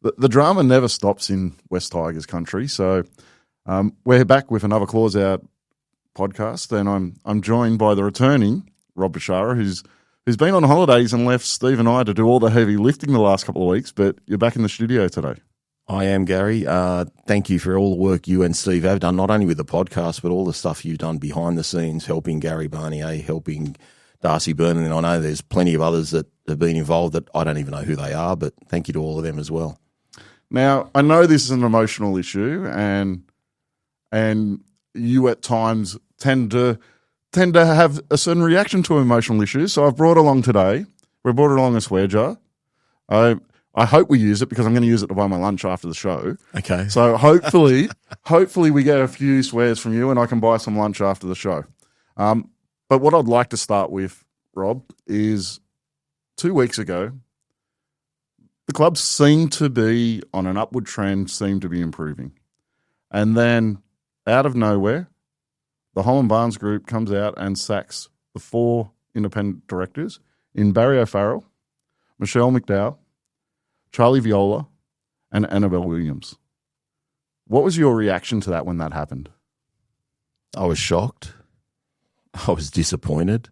the drama never stops in West Tigers country. So we're back with another Claws Out podcast, and I'm joined by the returning Rob Bechara, who's been on holidays and left Steve and I to do all the heavy lifting the last couple of weeks, but you're back in the studio today. I am, Garry. Thank you for all the work you and Steve have done, not only with the podcast, but all the stuff you've done behind the scenes, helping Garry Barnier, helping Darcy Byrne, and I know there's plenty of others that have been involved that I don't even know who they are, but thank you to all of them as well. Now, I know this is an emotional issue, and you at times tend to have a certain reaction to emotional issues, so I've brought along today, we brought along a swear jar. I hope we use it because I'm going to use it to buy my lunch after the show. Okay. So hopefully we get a few swears from you and I can buy some lunch after the show. But what I'd like to start with, Rob, is 2 weeks ago, the club seemed to be on an upward trend, seemed to be improving. And then out of nowhere, the Holman Barnes Group comes out and sacks the 4 independent directors in Barry O'Farrell, Michelle McDowell, Charlie Viola, and Annabelle Williams. What was your reaction to that when that happened? I was shocked. I was disappointed.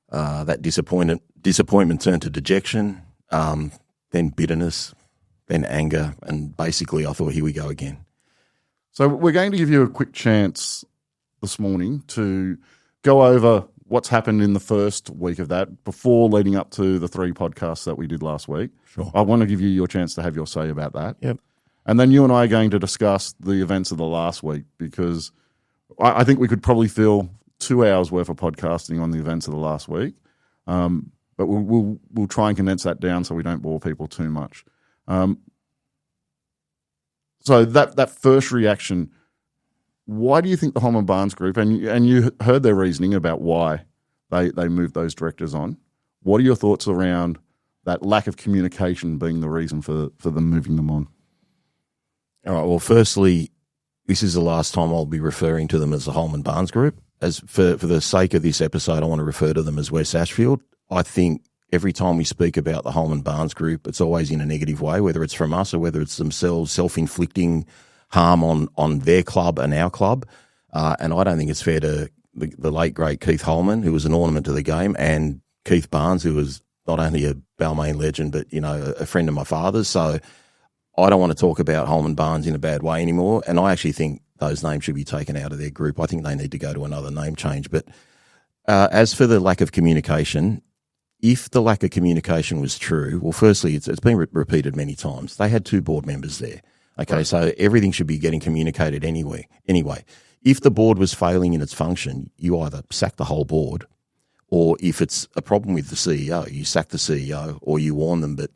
That disappointment turned to dejection, then bitterness, then anger, and basically I thought, here we go again. So we're going to give you a quick chance this morning to go over what's happened in the first week of that before leading up to the 3 podcasts that we did last week. Sure. I want to give you your chance to have your say about that. Yep. And then you and I are going to discuss the events of the last week because I think we could probably fill 2 hours worth of podcasting on the events of the last week. But we'll try and condense that down so we don't bore people too much. So that first reaction, why do you think the Holman Barnes Group, and you heard their reasoning about why they moved those directors on. What are your thoughts around that lack of communication being the reason for them moving them on? All right. Well, firstly, this is the last time I'll be referring to them as the Holman Barnes Group. As for the sake of this episode, I want to refer to them as West Ashfield. I think every time we speak about the Holman Barnes Group, it's always in a negative way, whether it's from us or whether it's themselves self-inflicting harm on their club and our club. And I don't think it's fair to the late, great Keith Holman, who was an ornament to the game, and Keith Barnes, who was not only a Balmain legend, but, a friend of my father's. So I don't want to talk about Holman Barnes in a bad way anymore. And I actually think those names should be taken out of their group. I think they need to go to another name change. But as for the lack of communication, if the lack of communication was true, well, firstly, it's been repeated many times. They had 2 board members there. Okay, right. So everything should be getting communicated anyway. If the board was failing in its function, you either sack the whole board, or if it's a problem with the CEO, you sack the CEO or you warn them. But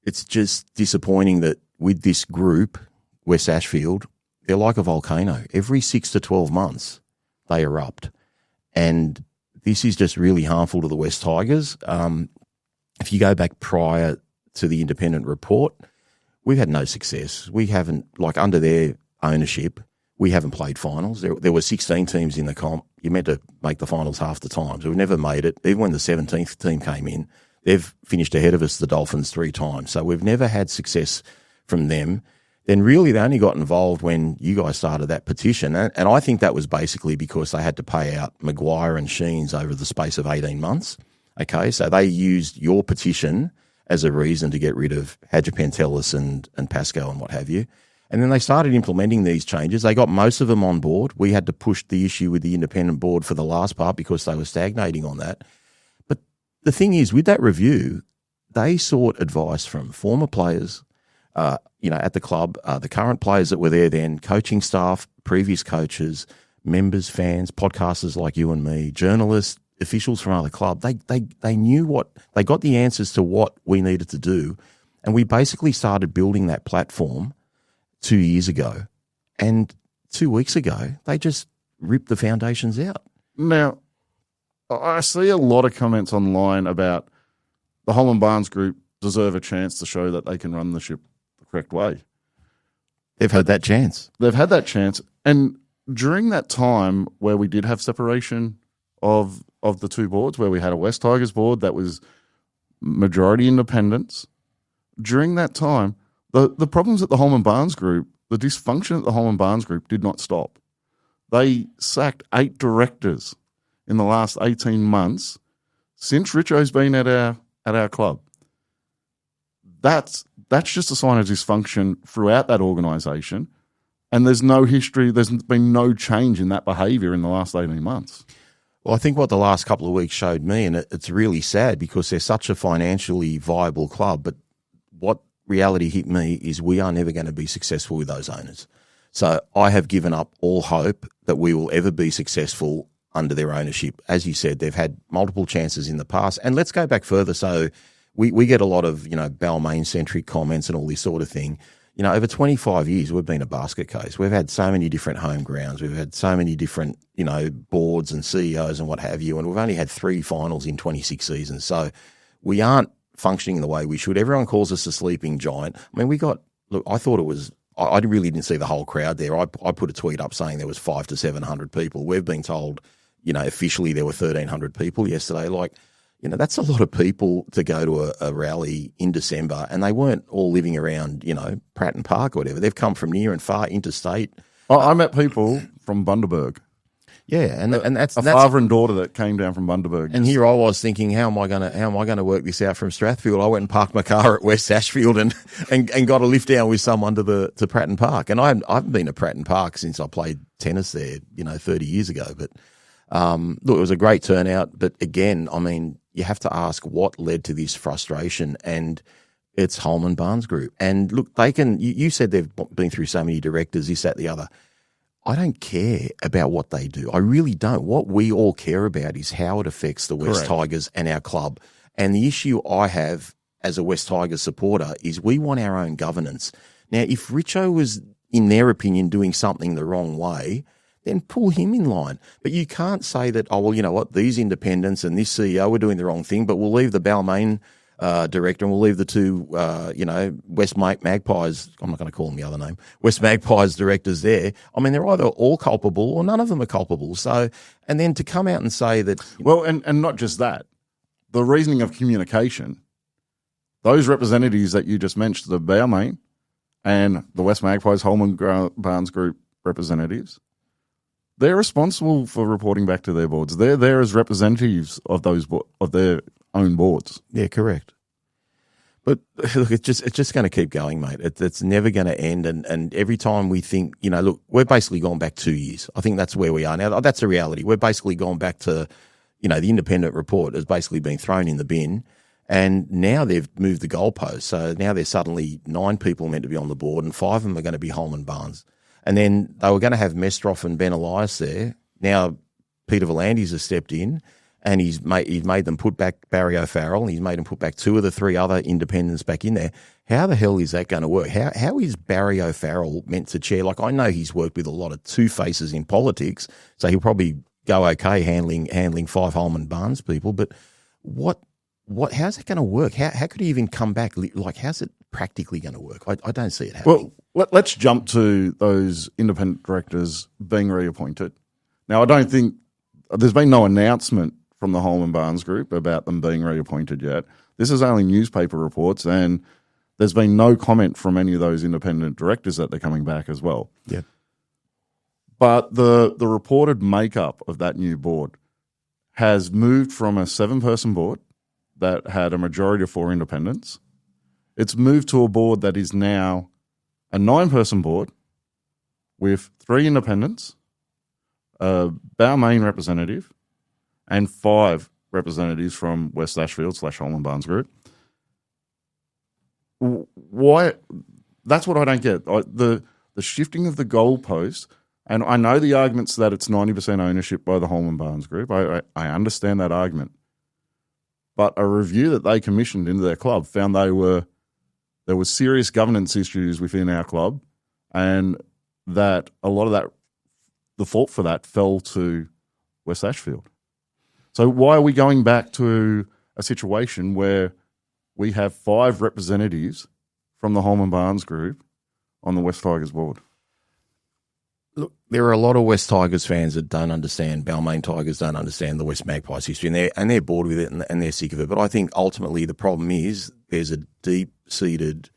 it's just disappointing that with this group, West Ashfield, they're like a volcano. Every 6 to 12 months, they erupt. And this is just really harmful to the West Tigers. If you go back prior to the independent report, we've had no success. We haven't, under their ownership, we haven't played finals. There were 16 teams in the comp. You meant to make the finals half the time. So we've never made it. Even when the 17th team came in, they've finished ahead of us, the Dolphins, 3 times. So we've never had success from them. Then really they only got involved when you guys started that petition. And I think that was basically because they had to pay out Maguire and Sheens over the space of 18 months. Okay, so they used your petition as a reason to get rid of Hadjipantelis and Pascoe and what have you. And then they started implementing these changes. They got most of them on board. We had to push the issue with the independent board for the last part because they were stagnating on that. But the thing is, with that review, they sought advice from former players, at the club, the current players that were there then, coaching staff, previous coaches, members, fans, podcasters like you and me, journalists, officials from other clubs. They knew they got the answers to what we needed to do. And we basically started building that platform 2 years ago. And 2 weeks ago, they just ripped the foundations out. Now, I see a lot of comments online about the Holman Barnes Group deserve a chance to show that they can run the ship the correct way. They've had that chance. They've had that chance. And during that time where we did have separation of the 2 boards, where we had a West Tigers board that was majority independents, during that time, The problems at the Holman Barnes Group, the dysfunction at the Holman Barnes Group did not stop. They sacked 8 directors in the last 18 months since Richo's been at our club. That's just a sign of dysfunction throughout that organisation, and there's no history. There's been no change in that behaviour in the last 18 months. Well, I think what the last couple of weeks showed me, and it's really sad because they're such a financially viable club, but what reality hit me is we are never going to be successful with those owners. So I have given up all hope that we will ever be successful under their ownership. As you said, they've had multiple chances in the past. And let's go back further. So we get a lot of, Balmain-centric comments and all this sort of thing. Over 25 years, we've been a basket case. We've had so many different home grounds. We've had so many different, boards and CEOs and what have you. And we've only had 3 finals in 26 seasons. So we aren't functioning the way we should. Everyone calls us a sleeping giant. I mean, I thought it was, I really didn't see the whole crowd there. I put a tweet up saying there was 500 to 700 people. We've been told, officially there were 1,300 people yesterday. That's a lot of people to go to a rally in December, and they weren't all living around, Pratton Park or whatever. They've come from near and far interstate. I met people from Bundaberg. Yeah, and that's father and daughter that came down from Bundaberg. And here I was thinking, how am I going to work this out from Strathfield? I went and parked my car at West Ashfield and got a lift down with someone to Pratton Park. And I haven't been to Pratton Park since I played tennis there, 30 years ago. But look, it was a great turnout. But again, I mean, you have to ask what led to this frustration, and it's Holman Barnes Group. And look, they can. You said they've been through so many directors, this, that, the other. I don't care about what they do. I really don't. What we all care about is how it affects the West Tigers and our club. And the issue I have as a West Tigers supporter is we want our own governance. Now, if Richo was, in their opinion, doing something the wrong way, then pull him in line. But you can't say that, you know what, these independents and this CEO are doing the wrong thing, but we'll leave the Balmain director and we'll leave the 2, West Magpies, I'm not going to call them the other name, West Magpies directors there. I mean, they're either all culpable or none of them are culpable. So, and then to come out and say that... Well, and not just that, the reasoning of communication, those representatives that you just mentioned, the Balmain and the West Magpies, Holman Barnes Group representatives, they're responsible for reporting back to their boards. They're there as representatives of of their own boards. Yeah, correct. But look, it's just going to keep going, mate. It's never going to end. And every time we think, look, we're basically gone back 2 years. I think that's where we are now. That's a reality. We're basically gone back to, the independent report has basically been thrown in the bin. And now they've moved the goalpost. So now there's suddenly 9 people meant to be on the board, and 5 of them are going to be Holman Barnes. And then they were going to have Mestroff and Ben Elias there. Now Peter Volandis has stepped in, and he's made them put back Barry O'Farrell, and he's made them put back 2 of the 3 other independents back in there. How the hell is that going to work? How is Barry O'Farrell meant to chair? Like, I know he's worked with a lot of two-faces in politics, so he'll probably go okay handling 5 Holman Barnes people, but how's it going to work? How could he even come back? Like, how's it practically going to work? I don't see it happening. Well, let's jump to those independent directors being reappointed. Now, I don't think there's been no announcement from the Holman Barnes Group about them being reappointed yet. This is only newspaper reports, and there's been no comment from any of those independent directors that they're coming back as well. Yeah. But the reported makeup of that new board has moved from a 7-person board that had a majority of 4 independents. It's moved to a board that is now a 9-person board with 3 independents, a Balmain representative, and 5 representatives from West Ashfield / Holman Barnes Group. Why? That's what I don't get. The shifting of the goalpost, and I know the arguments that it's 90% ownership by the Holman Barnes Group. I understand that argument. But a review that they commissioned into their club found there were serious governance issues within our club, and that a lot of that, the fault for that fell to West Ashfield. So why are we going back to a situation where we have 5 representatives from the Holman Barnes Group on the West Tigers board? Look, there are a lot of West Tigers fans that don't understand, Balmain Tigers don't understand the West Magpies history, and they're bored with it and they're sick of it. But I think ultimately the problem is there's a deep-seated,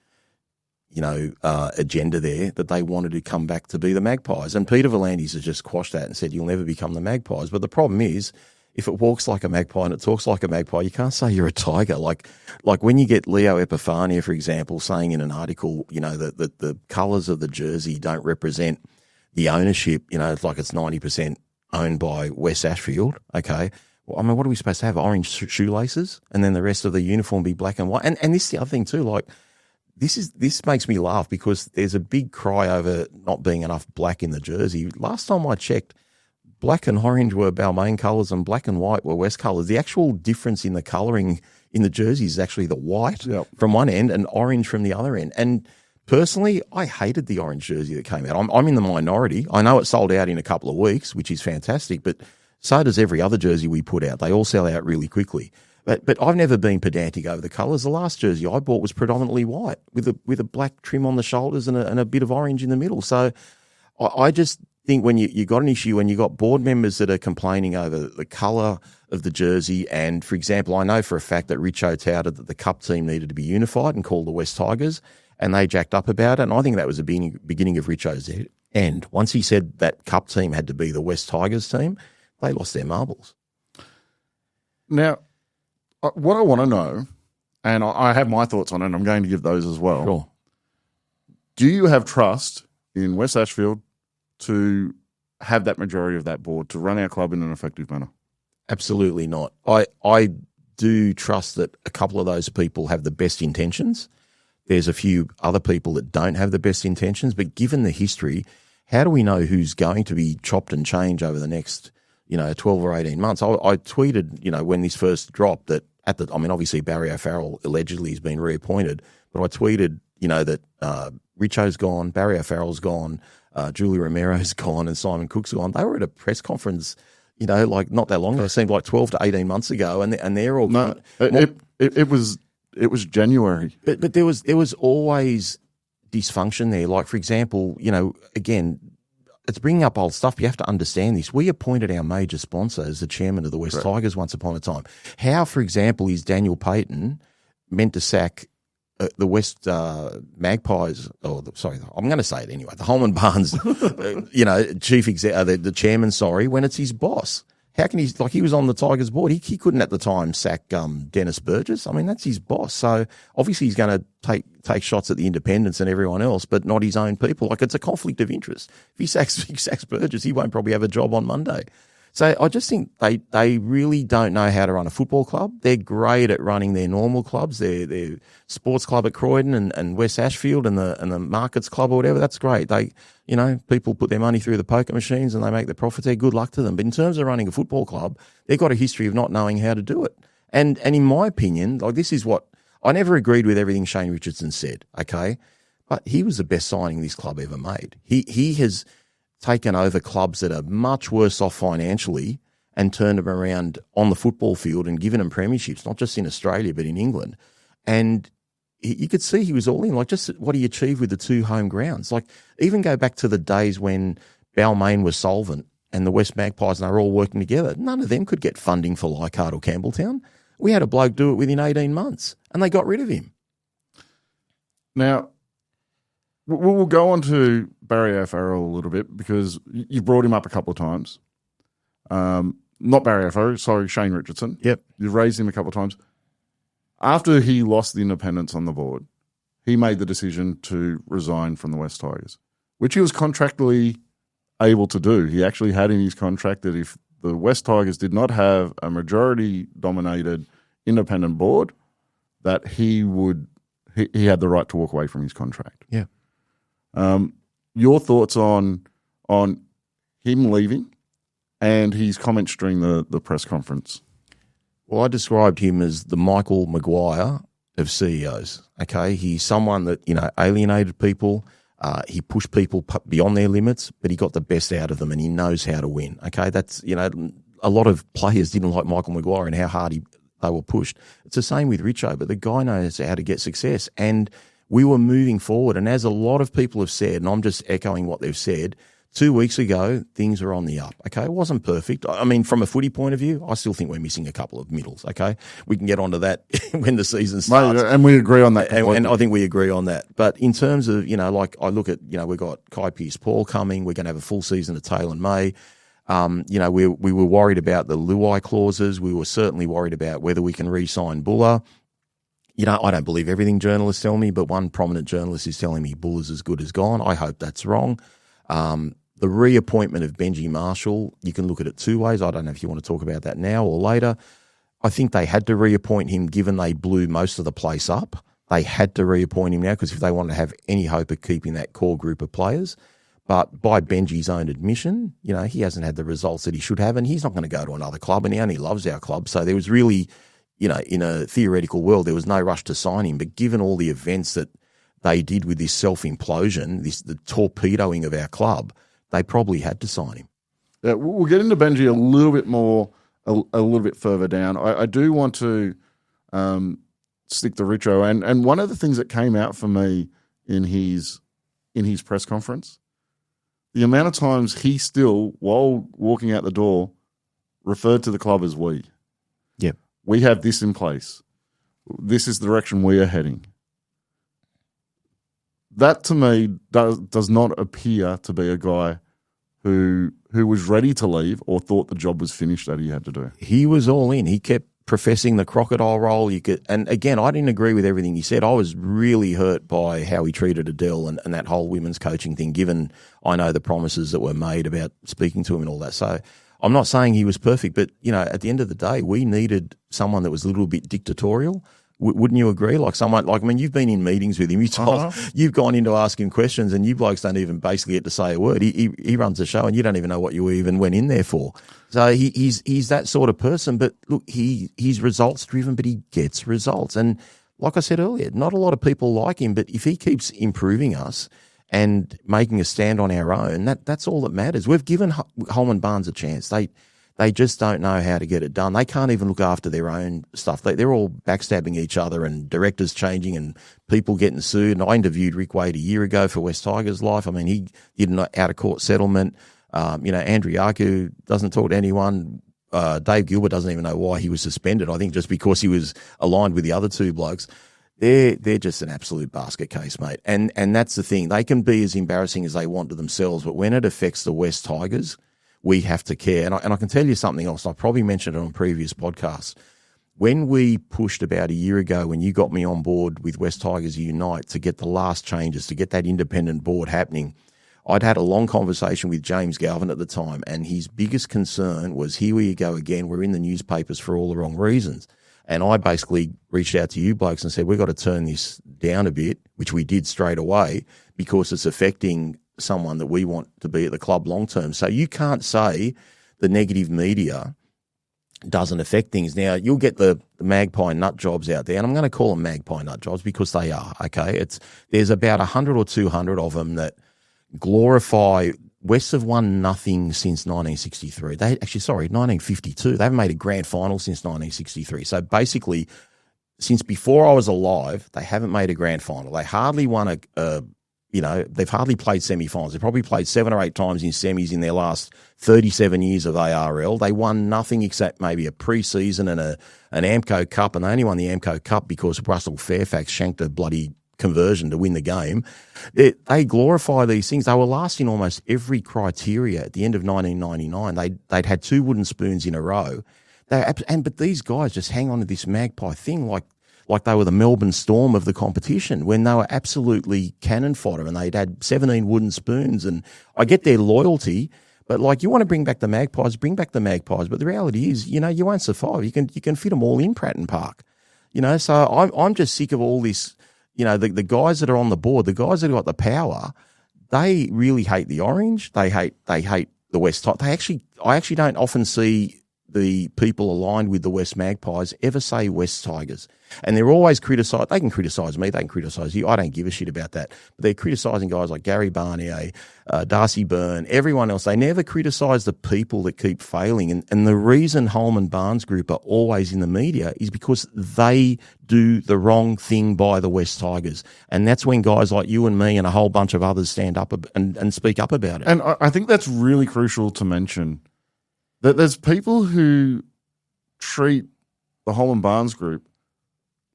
agenda there that they wanted to come back to be the Magpies. And Peter V'landys has just quashed that and said, you'll never become the Magpies. But the problem is, if it walks like a magpie and it talks like a magpie, you can't say you're a tiger. Like when you get Leo Epifania, for example, saying in an article, that the colours of the jersey don't represent the ownership, it's like it's 90% owned by West Ashfield, okay? Well, I mean, what are we supposed to have? Orange shoelaces and then the rest of the uniform be black and white? And this is the other thing too, like, this makes me laugh because there's a big cry over not being enough black in the jersey. Last time I checked, black and orange were Balmain colours and black and white were West colours. The actual difference in the colouring in the jersey is actually the white from one end and orange from the other end. And personally, I hated the orange jersey that came out. I'm in the minority. I know it sold out in a couple of weeks, which is fantastic, but so does every other jersey we put out. They all sell out really quickly. But I've never been pedantic over the colours. The last jersey I bought was predominantly white with a black trim on the shoulders and a bit of orange in the middle. So I just think when you got an issue, when you got board members that are complaining over the colour of the jersey, and for example, I know for a fact that Richo touted that the Cup team needed to be unified and called the West Tigers, and they jacked up about it. And I think that was the beginning of Richo's end. Once he said that Cup team had to be the West Tigers team, they lost their marbles. Now, what I want to know, and I have my thoughts on it, and I'm going to give those as well. Sure. Do you have trust in West Ashfield to have that majority of that board to run our club in an effective manner? Absolutely not. I do trust that a couple of those people have the best intentions. There's a few other people that don't have the best intentions, but given the history, how do we know who's going to be chopped and changed over the next 12 or 18 months? I tweeted, when this first dropped that obviously Barry O'Farrell allegedly has been reappointed, but I tweeted, that Richo's gone, Barry O'Farrell's gone, Julie Romero's gone, and Simon Cook's gone. They were at a press conference, like not that long ago. It seemed like 12 to 18 months ago, and they're all no. It was January, but there was always dysfunction there. Like for example, again, it's bringing up old stuff. But you have to understand this. We appointed our major sponsor as the chairman of the West Tigers once upon a time. How, for example, is Daniel Payton meant to sack the West Magpies? I'm going to say it anyway. The Holman Barnes, chief exec, the chairman. Sorry, when it's his boss. How can he was on the Tigers board. He couldn't at the time sack Dennis Burgess. I mean, that's his boss. So obviously he's going to take shots at the independents and everyone else, but not his own people. Like it's a conflict of interest. If he sacks Burgess, he won't probably have a job on Monday. So I just think they really don't know how to run a football club. They're great at running their normal clubs, their sports club at Croydon and West Ashfield and the Markets Club or whatever. That's great. People put their money through the poker machines and they make the profits there. Good luck to them. But in terms of running a football club, they've got a history of not knowing how to do it. And in my opinion, this is what I never agreed with everything Shane Richardson said. Okay, but he was the best signing this club ever made. He has taken over clubs that are much worse off financially and turned them around on the football field and given them premierships, not just in Australia, but in England. And you could see he was all in, like just what he achieved with the 2 home grounds. Like even go back to the days when Balmain was solvent and the West Magpies and they were all working together. None of them could get funding for Leichhardt or Campbelltown. We had a bloke do it within 18 months and they got rid of him. Now, we'll go on to Barry O'Farrell a little bit because you brought him up a couple of times. Not Barry O'Farrell, sorry, Shane Richardson. Yep. You've raised him a couple of times. After he lost the independence on the board, he made the decision to resign from the West Tigers, which he was contractually able to do. He actually had in his contract that if the West Tigers did not have a majority-dominated independent board, that he had the right to walk away from his contract. Yeah. Your thoughts on him leaving and his comments during the press conference? Well, I described him as the Michael Maguire of CEOs. Okay, he's someone that alienated people. He pushed people beyond their limits, but he got the best out of them, and he knows how to win. Okay, that's a lot of players didn't like Michael Maguire and how hard they were pushed. It's the same with Richo, but the guy knows how to get success, and we were moving forward. And as a lot of people have said, and I'm just echoing what they've said, 2 weeks ago, things were on the up. Okay, it wasn't perfect. I mean, from a footy point of view, I still think we're missing a couple of middles. Okay, we can get onto that when the season starts, and we agree on that. And I think we agree on that. But in terms of, like I look at, we've got Kai Pearce-Paul coming. We're going to have a full season of Taylor May. We were worried about the Luai clauses. We were certainly worried about whether we can re-sign Buller. I don't believe everything journalists tell me, but one prominent journalist is telling me Buller's as good as gone. I hope that's wrong. The reappointment of Benji Marshall, you can look at it two ways. I don't know if you want to talk about that now or later. I think they had to reappoint him given they blew most of the place up. They had to reappoint him now because if they wanted to have any hope of keeping that core group of players. But by Benji's own admission, he hasn't had the results that he should have, and he's not going to go to another club, and he only loves our club. So there was really, in a theoretical world, there was no rush to sign him. But given all the events that they did with this self-implosion, the torpedoing of our club, they probably had to sign him. Yeah, we'll get into Benji a little bit more, a little bit further down. I do want to stick to Richo, and one of the things that came out for me in his press conference, the amount of times he still, while walking out the door, referred to the club as we. Yep. We have this in place. This is the direction we are heading. That to me does not appear to be a guy who was ready to leave or thought the job was finished that he had to do. He was all in. He kept professing the crocodile role. And again, I didn't agree with everything he said. I was really hurt by how he treated Adele and that whole women's coaching thing, given I know the promises that were made about speaking to him and all that. So I'm not saying he was perfect, but, at the end of the day, we needed someone that was a little bit dictatorial. Wouldn't you agree? Like someone, you've been in meetings with him. You've gone in to ask him questions, and you blokes don't even basically get to say a word. He runs the show, and you don't even know what you even went in there for. So he's that sort of person. But look, he's results driven, but he gets results. And like I said earlier, not a lot of people like him, but if he keeps improving us and making a stand on our own, that's all that matters. We've given Holman Barnes a chance. They just don't know how to get it done. They can't even look after their own stuff. They're all backstabbing each other and directors changing and people getting sued. And I interviewed Rick Wade a year ago for West Tigers Life. I mean, he did an out-of-court settlement. Andriaku doesn't talk to anyone. Dave Gilbert doesn't even know why he was suspended. I think just because he was aligned with the other two blokes. They're just an absolute basket case, mate. And that's the thing. They can be as embarrassing as they want to themselves, but when it affects the West Tigers, we have to care. And I can tell you something else. I probably mentioned it on previous podcasts. When we pushed about a year ago, when you got me on board with West Tigers Unite to get the last changes, to get that independent board happening, I'd had a long conversation with James Galvin at the time, and his biggest concern was, here we go again, we're in the newspapers for all the wrong reasons. And I basically reached out to you blokes and said, we've got to turn this down a bit, which we did straight away, because it's affecting someone that we want to be at the club long term. So you can't say the negative media doesn't affect things. Now, you'll get the magpie nut jobs out there, and I'm going to call them magpie nut jobs because they are, okay? There's about 100 or 200 of them that glorify. Wests have won nothing since 1963. 1952. They haven't made a grand final since 1963. So basically, since before I was alive, they haven't made a grand final. They hardly won they've hardly played semi-finals. They've probably played 7 or 8 times in semis in their last 37 years of ARL. They won nothing except maybe a pre-season and an AMCO Cup, and they only won the AMCO Cup because Russell Fairfax shanked a bloody conversion to win the game. They glorify these things. They were last in almost every criteria at the end of 1999. They'd had 2 wooden spoons in a row. But these guys just hang on to this magpie thing like they were the Melbourne Storm of the competition when they were absolutely cannon fodder and they'd had 17 wooden spoons. And I get their loyalty, but you want to bring back the Magpies, bring back the Magpies. But the reality is, you won't survive. You can fit them all in Pratton Park, So I'm just sick of all this. The guys that are on the board, the guys that have got the power, they really hate the Orange. They hate the West. I actually don't often see the people aligned with the West Magpies ever say West Tigers. And they're always criticised. They can criticise me. They can criticise you. I don't give a shit about that. But they're criticising guys like Garry Barnier, Darcy Byrne, everyone else. They never criticise the people that keep failing. And the reason Holman Barnes Group are always in the media is because they do the wrong thing by the West Tigers. And that's when guys like you and me and a whole bunch of others stand up and speak up about it. And I think that's really crucial to mention, that there's people who treat the Holman Barnes Group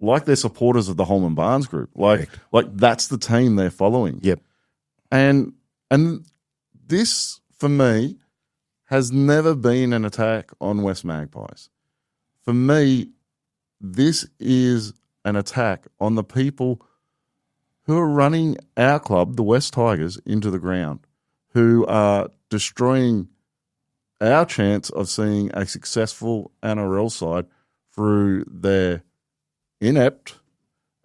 like they're supporters of the Holman Barnes Group. Like that's the team they're following. Yep. And this, for me, has never been an attack on West Magpies. For me, this is an attack on the people who are running our club, the West Tigers, into the ground, who are destroying our chance of seeing a successful NRL side through their inept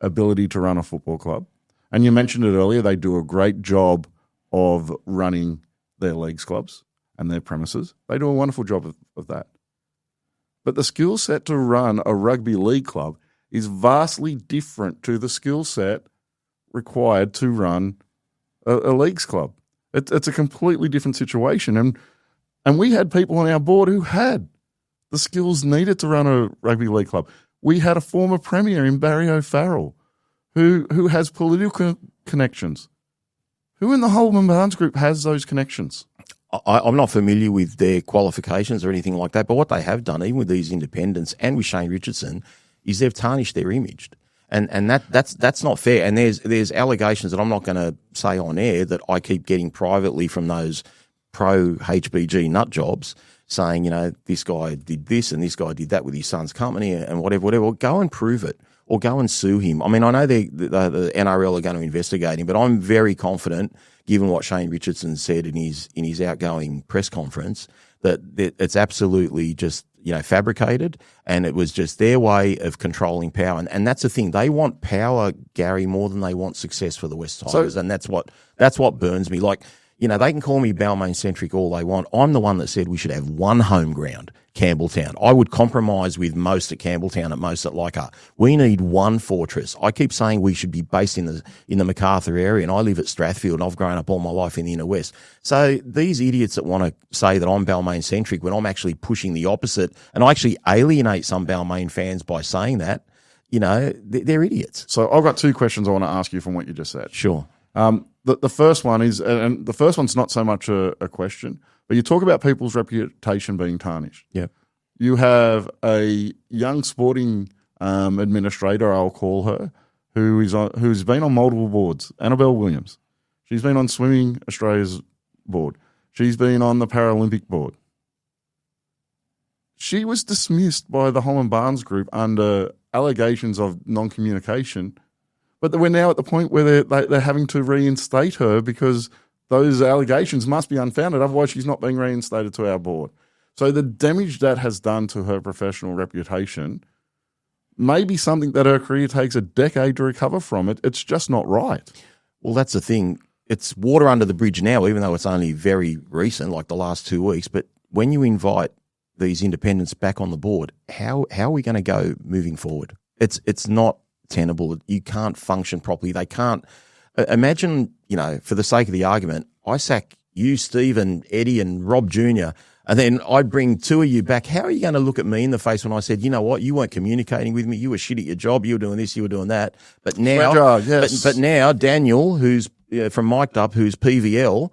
ability to run a football club. And you mentioned it earlier, they do a great job of running their leagues clubs and their premises. They do a wonderful job of that. But the skill set to run a rugby league club is vastly different to the skill set required to run a leagues club. It's a completely different situation. And we had people on our board who had the skills needed to run a rugby league club. We had a former premier in Barry O'Farrell who has political connections. Who in the Holman Barnes Group has those connections? I'm not familiar with their qualifications or anything like that, but what they have done, even with these independents and with Shane Richardson, is they've tarnished their image. And that's not fair. And there's allegations that I'm not going to say on air that I keep getting privately from those pro HBG nut jobs saying, this guy did this and this guy did that with his son's company and whatever. Well, go and prove it or go and sue him. I mean, I know the NRL are going to investigate him, but I'm very confident, given what Shane Richardson said in his outgoing press conference, that it's absolutely just fabricated, and it was just their way of controlling power. And that's the thing. They want power, Garry, more than they want success for the West Tigers. And that's what burns me. Like, they can call me Balmain-centric all they want. I'm the one that said we should have one home ground, Campbelltown. I would compromise with most at Campbelltown, at most at Leichhardt. We need one fortress. I keep saying we should be based in the MacArthur area, and I live at Strathfield, and I've grown up all my life in the inner west. So these idiots that want to say that I'm Balmain-centric when I'm actually pushing the opposite, and I actually alienate some Balmain fans by saying that, they're idiots. So I've got two questions I want to ask you from what you just said. Sure. The first one is, and the first one's not so much a question, but you talk about people's reputation being tarnished. Yeah. You have a young sporting administrator, I'll call her, who's been on multiple boards. Annabelle Williams. She's been on Swimming Australia's board. She's been on the Paralympic board. She was dismissed by the Holman Barnes Group under allegations of non-communication. But we're now at the point where they're having to reinstate her because those allegations must be unfounded. Otherwise, she's not being reinstated to our board. So the damage that has done to her professional reputation may be something that her career takes a decade to recover from. It's just not right. Well, that's the thing. It's water under the bridge now, even though it's only very recent, like the last 2 weeks. But when you invite these independents back on the board, how are we going to go moving forward? It's not tenable. You can't function properly. They can't imagine, for the sake of the argument, I sack you, Steve, and Eddie and Rob Jr., and then I'd bring two of you back. How are you going to look at me in the face when I said, you know what, you weren't communicating with me, you were shit at your job, you were doing this, you were doing that. But now, but now Daniel, who's from Mic'd Up, who's PVL,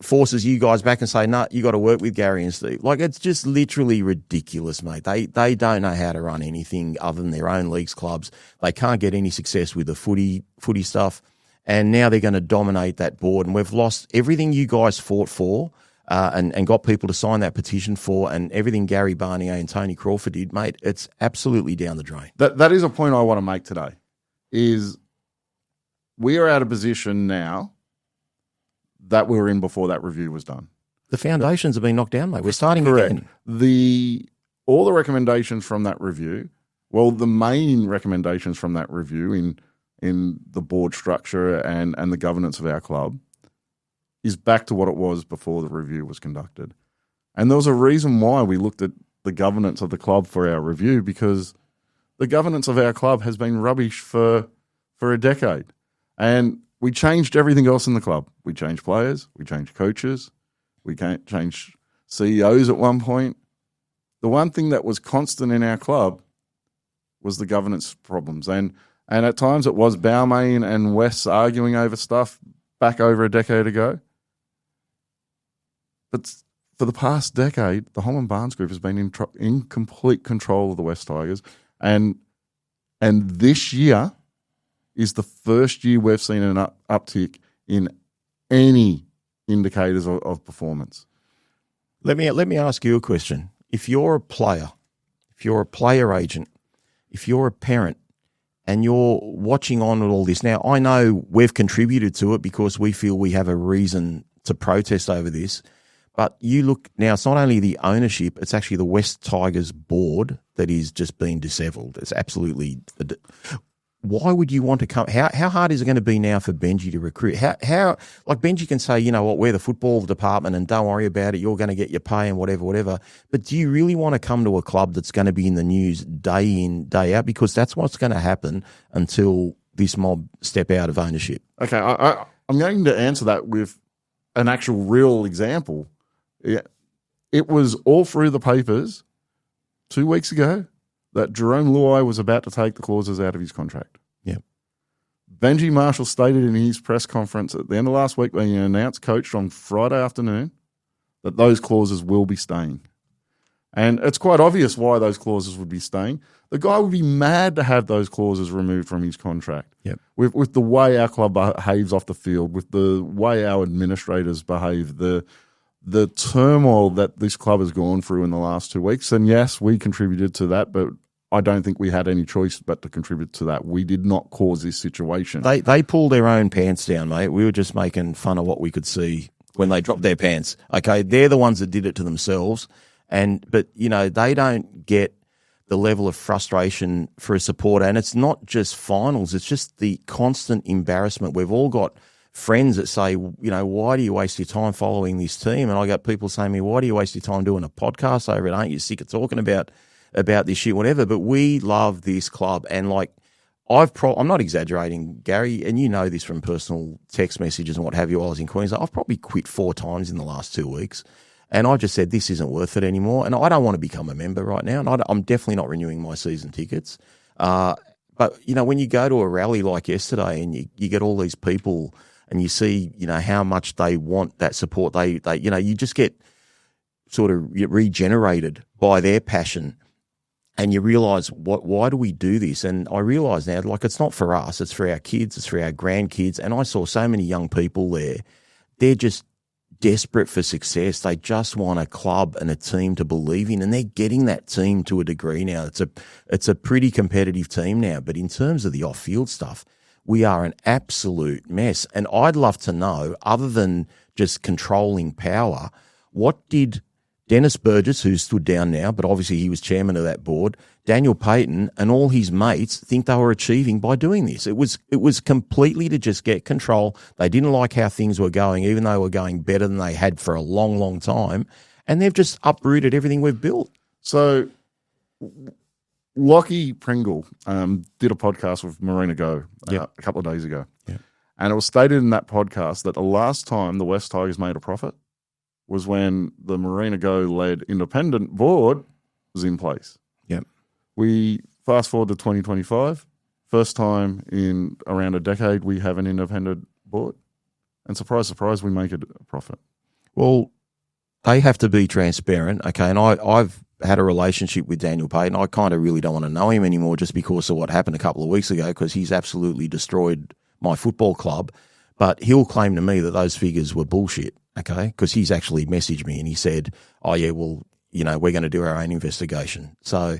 forces you guys back and say, no, you got to work with Garry and Steve. Like, it's just literally ridiculous, mate. They don't know how to run anything other than their own leagues clubs. They can't get any success with the footy stuff. And now they're going to dominate that board. And we've lost everything you guys fought for and got people to sign that petition for, and everything Garry Barnier and Tony Crawford did, mate. It's absolutely down the drain. That is a point I want to make today, is we are at a position now that we were in before that review was done. The foundations have been knocked down, mate. We're starting again. All the recommendations from that review, well, the main recommendations from that review in the board structure and the governance of our club is back to what it was before the review was conducted. And there was a reason why we looked at the governance of the club for our review, because the governance of our club has been rubbish for a decade. And we changed everything else in the club. We changed players, we changed coaches, we changed CEOs at one point. The one thing that was constant in our club was the governance problems. And at times it was Balmain and Wes arguing over stuff back over a decade ago. But for the past decade, the Holman Barnes Group has been in complete control of the West Tigers. And this year is the first year we've seen an uptick in any indicators of performance. Let me ask you a question. If you're a player, if you're a player agent, if you're a parent, and you're watching on all this now, I know we've contributed to it because we feel we have a reason to protest over this. But you look now, it's not only the ownership, it's actually the West Tigers board that is just being disheveled. It's absolutely. Why would you want to come? How hard is it going to be now for Benji to recruit? How like Benji can say, you know what, we're the football department and don't worry about it. You're going to get your pay and whatever. But do you really want to come to a club that's going to be in the news day in, day out? Because that's what's going to happen until this mob step out of ownership. Okay, I'm going to answer that with an actual real example. Yeah, it was all through the papers 2 weeks ago that Jerome Luai was about to take the clauses out of his contract. Yeah. Benji Marshall stated in his press conference at the end of last week when he announced coach on Friday afternoon that those clauses will be staying. And it's quite obvious why those clauses would be staying. The guy would be mad to have those clauses removed from his contract. Yep. With the way our club behaves off the field, with the way our administrators behave, the turmoil that this club has gone through in the last 2 weeks. And yes, we contributed to that, but I don't think we had any choice but to contribute to that. We did not cause this situation. They pulled their own pants down, mate. We were just making fun of what we could see when they dropped their pants. Okay, they're the ones that did it to themselves. But you know, they don't get the level of frustration for a supporter. And it's not just finals, it's just the constant embarrassment. We've all got friends that say, you know, why do you waste your time following this team? And I got people saying to me, why do you waste your time doing a podcast over it? Aren't you sick of talking about this shit, whatever? But we love this club. And like, I'm not exaggerating, Garry, and you know this from personal text messages and what have you while I was in Queensland. I've probably quit 4 times in the last 2 weeks. And I just said, this isn't worth it anymore. And I don't want to become a member right now. And I'm definitely not renewing my season tickets. But, you know, when you go to a rally like yesterday and you get all these people and you see, you know, how much they want that support, they you know, you just get sort of regenerated by their passion. And you realise, why do we do this? And I realise now, like, it's not for us. It's for our kids. It's for our grandkids. And I saw so many young people there. They're just desperate for success. They just want a club and a team to believe in, and they're getting that team to a degree now. It's a pretty competitive team now. But in terms of the off-field stuff, we are an absolute mess. And I'd love to know, other than just controlling power, what did Dennis Burgess, who's stood down now, but obviously he was chairman of that board, Daniel Payton and all his mates think they were achieving by doing this? It was completely to just get control. They didn't like how things were going, even though they were going better than they had for a long, long time. And they've just uprooted everything we've built. So Lockie Pringle did a podcast with Marina Go a couple of days ago. Yep. And it was stated in that podcast that the last time the West Tigers made a profit was when the Marina Go-led independent board was in place. Yep. We fast forward to 2025, first time in around a decade we have an independent board. And surprise, surprise, we make a profit. Well, they have to be transparent, okay? And I've had a relationship with Daniel Payton. I kind of really don't want to know him anymore just because of what happened a couple of weeks ago, because he's absolutely destroyed my football club. But he'll claim to me that those figures were bullshit. Okay, because he's actually messaged me and he said, oh, yeah, well, you know, we're going to do our own investigation. So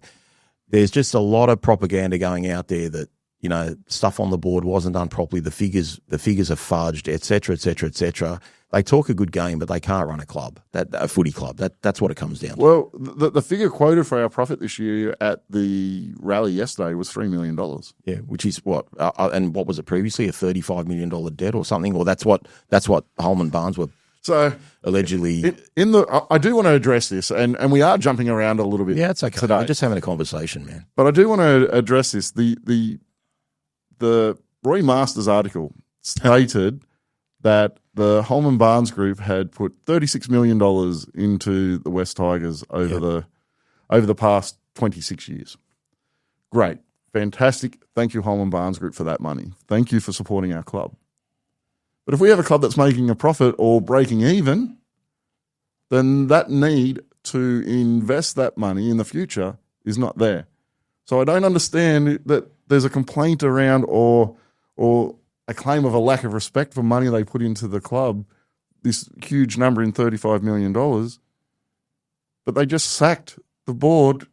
there's just a lot of propaganda going out there that, you know, stuff on the board wasn't done properly. The figures are fudged, et cetera, et cetera, et cetera. They talk a good game, but they can't run a club, a footy club. That's what it comes down to. Well, the figure quoted for our profit this year at the rally yesterday was $3 million. Yeah, which is what, and what was it previously, a $35 million debt or something? Or that's what Holman Barnes were So allegedly. I do want to address this, and we are jumping around a little bit. Yeah, it's okay. Today. We're just having a conversation, man. But I do want to address this. The Roy Masters article stated that the Holman Barnes Group had put $36 million into the West Tigers over the past 26 years. Great. Fantastic. Thank you, Holman Barnes Group, for that money. Thank you for supporting our club. But if we have a club that's making a profit or breaking even, then that need to invest that money in the future is not there. So I don't understand that there's a complaint around or a claim of a lack of respect for money they put into the club, this huge number in $35 million, but they just sacked the board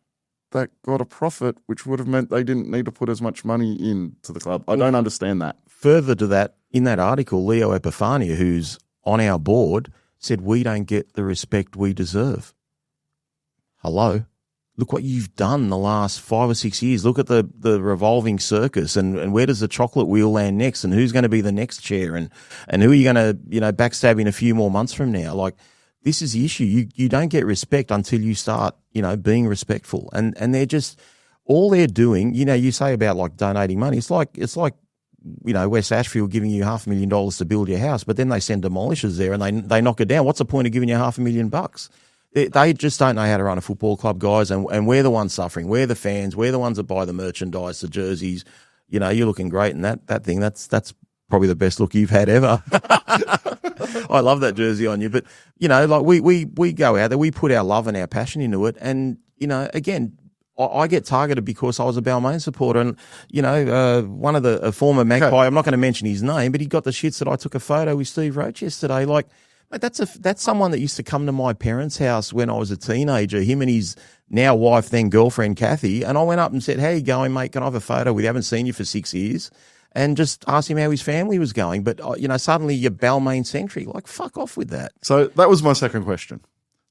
that got a profit, which would have meant they didn't need to put as much money into the club. I don't understand that. Further to that, in that article, Leo Epifania, who's on our board, said we don't get the respect we deserve. Hello? Look what you've done the last 5 or 6 years. Look at the revolving circus and where does the chocolate wheel land next and who's going to be the next chair and who are you going to, backstab in a few more months from now? Like, this is the issue. You don't get respect until you start, being respectful. And they're just, all they're doing, you say about like donating money. It's like, West Ashfield giving you $500,000 to build your house, but then they send demolishers there and they knock it down. What's the point of giving you $500,000? They just don't know how to run a football club, guys, and we're the ones suffering. We're the fans. We're the ones that buy the merchandise, the jerseys. You're looking great, and that thing, that's probably the best look you've had ever. I love that jersey on you. But, we go out there, we put our love and our passion into it, and, again, I get targeted because I was a Balmain supporter, and one of a former Magpie, I'm not going to mention his name, but he got the shits that I took a photo with Steve Roach yesterday. Like, mate, that's someone that used to come to my parents' house when I was a teenager. Him and his now wife, then girlfriend Kathy, and I went up and said, "How you going, mate? Can I have a photo? We haven't seen you for 6 years," and just asked him how his family was going. But suddenly you're Balmain centric. Like, fuck off with that. So that was my second question.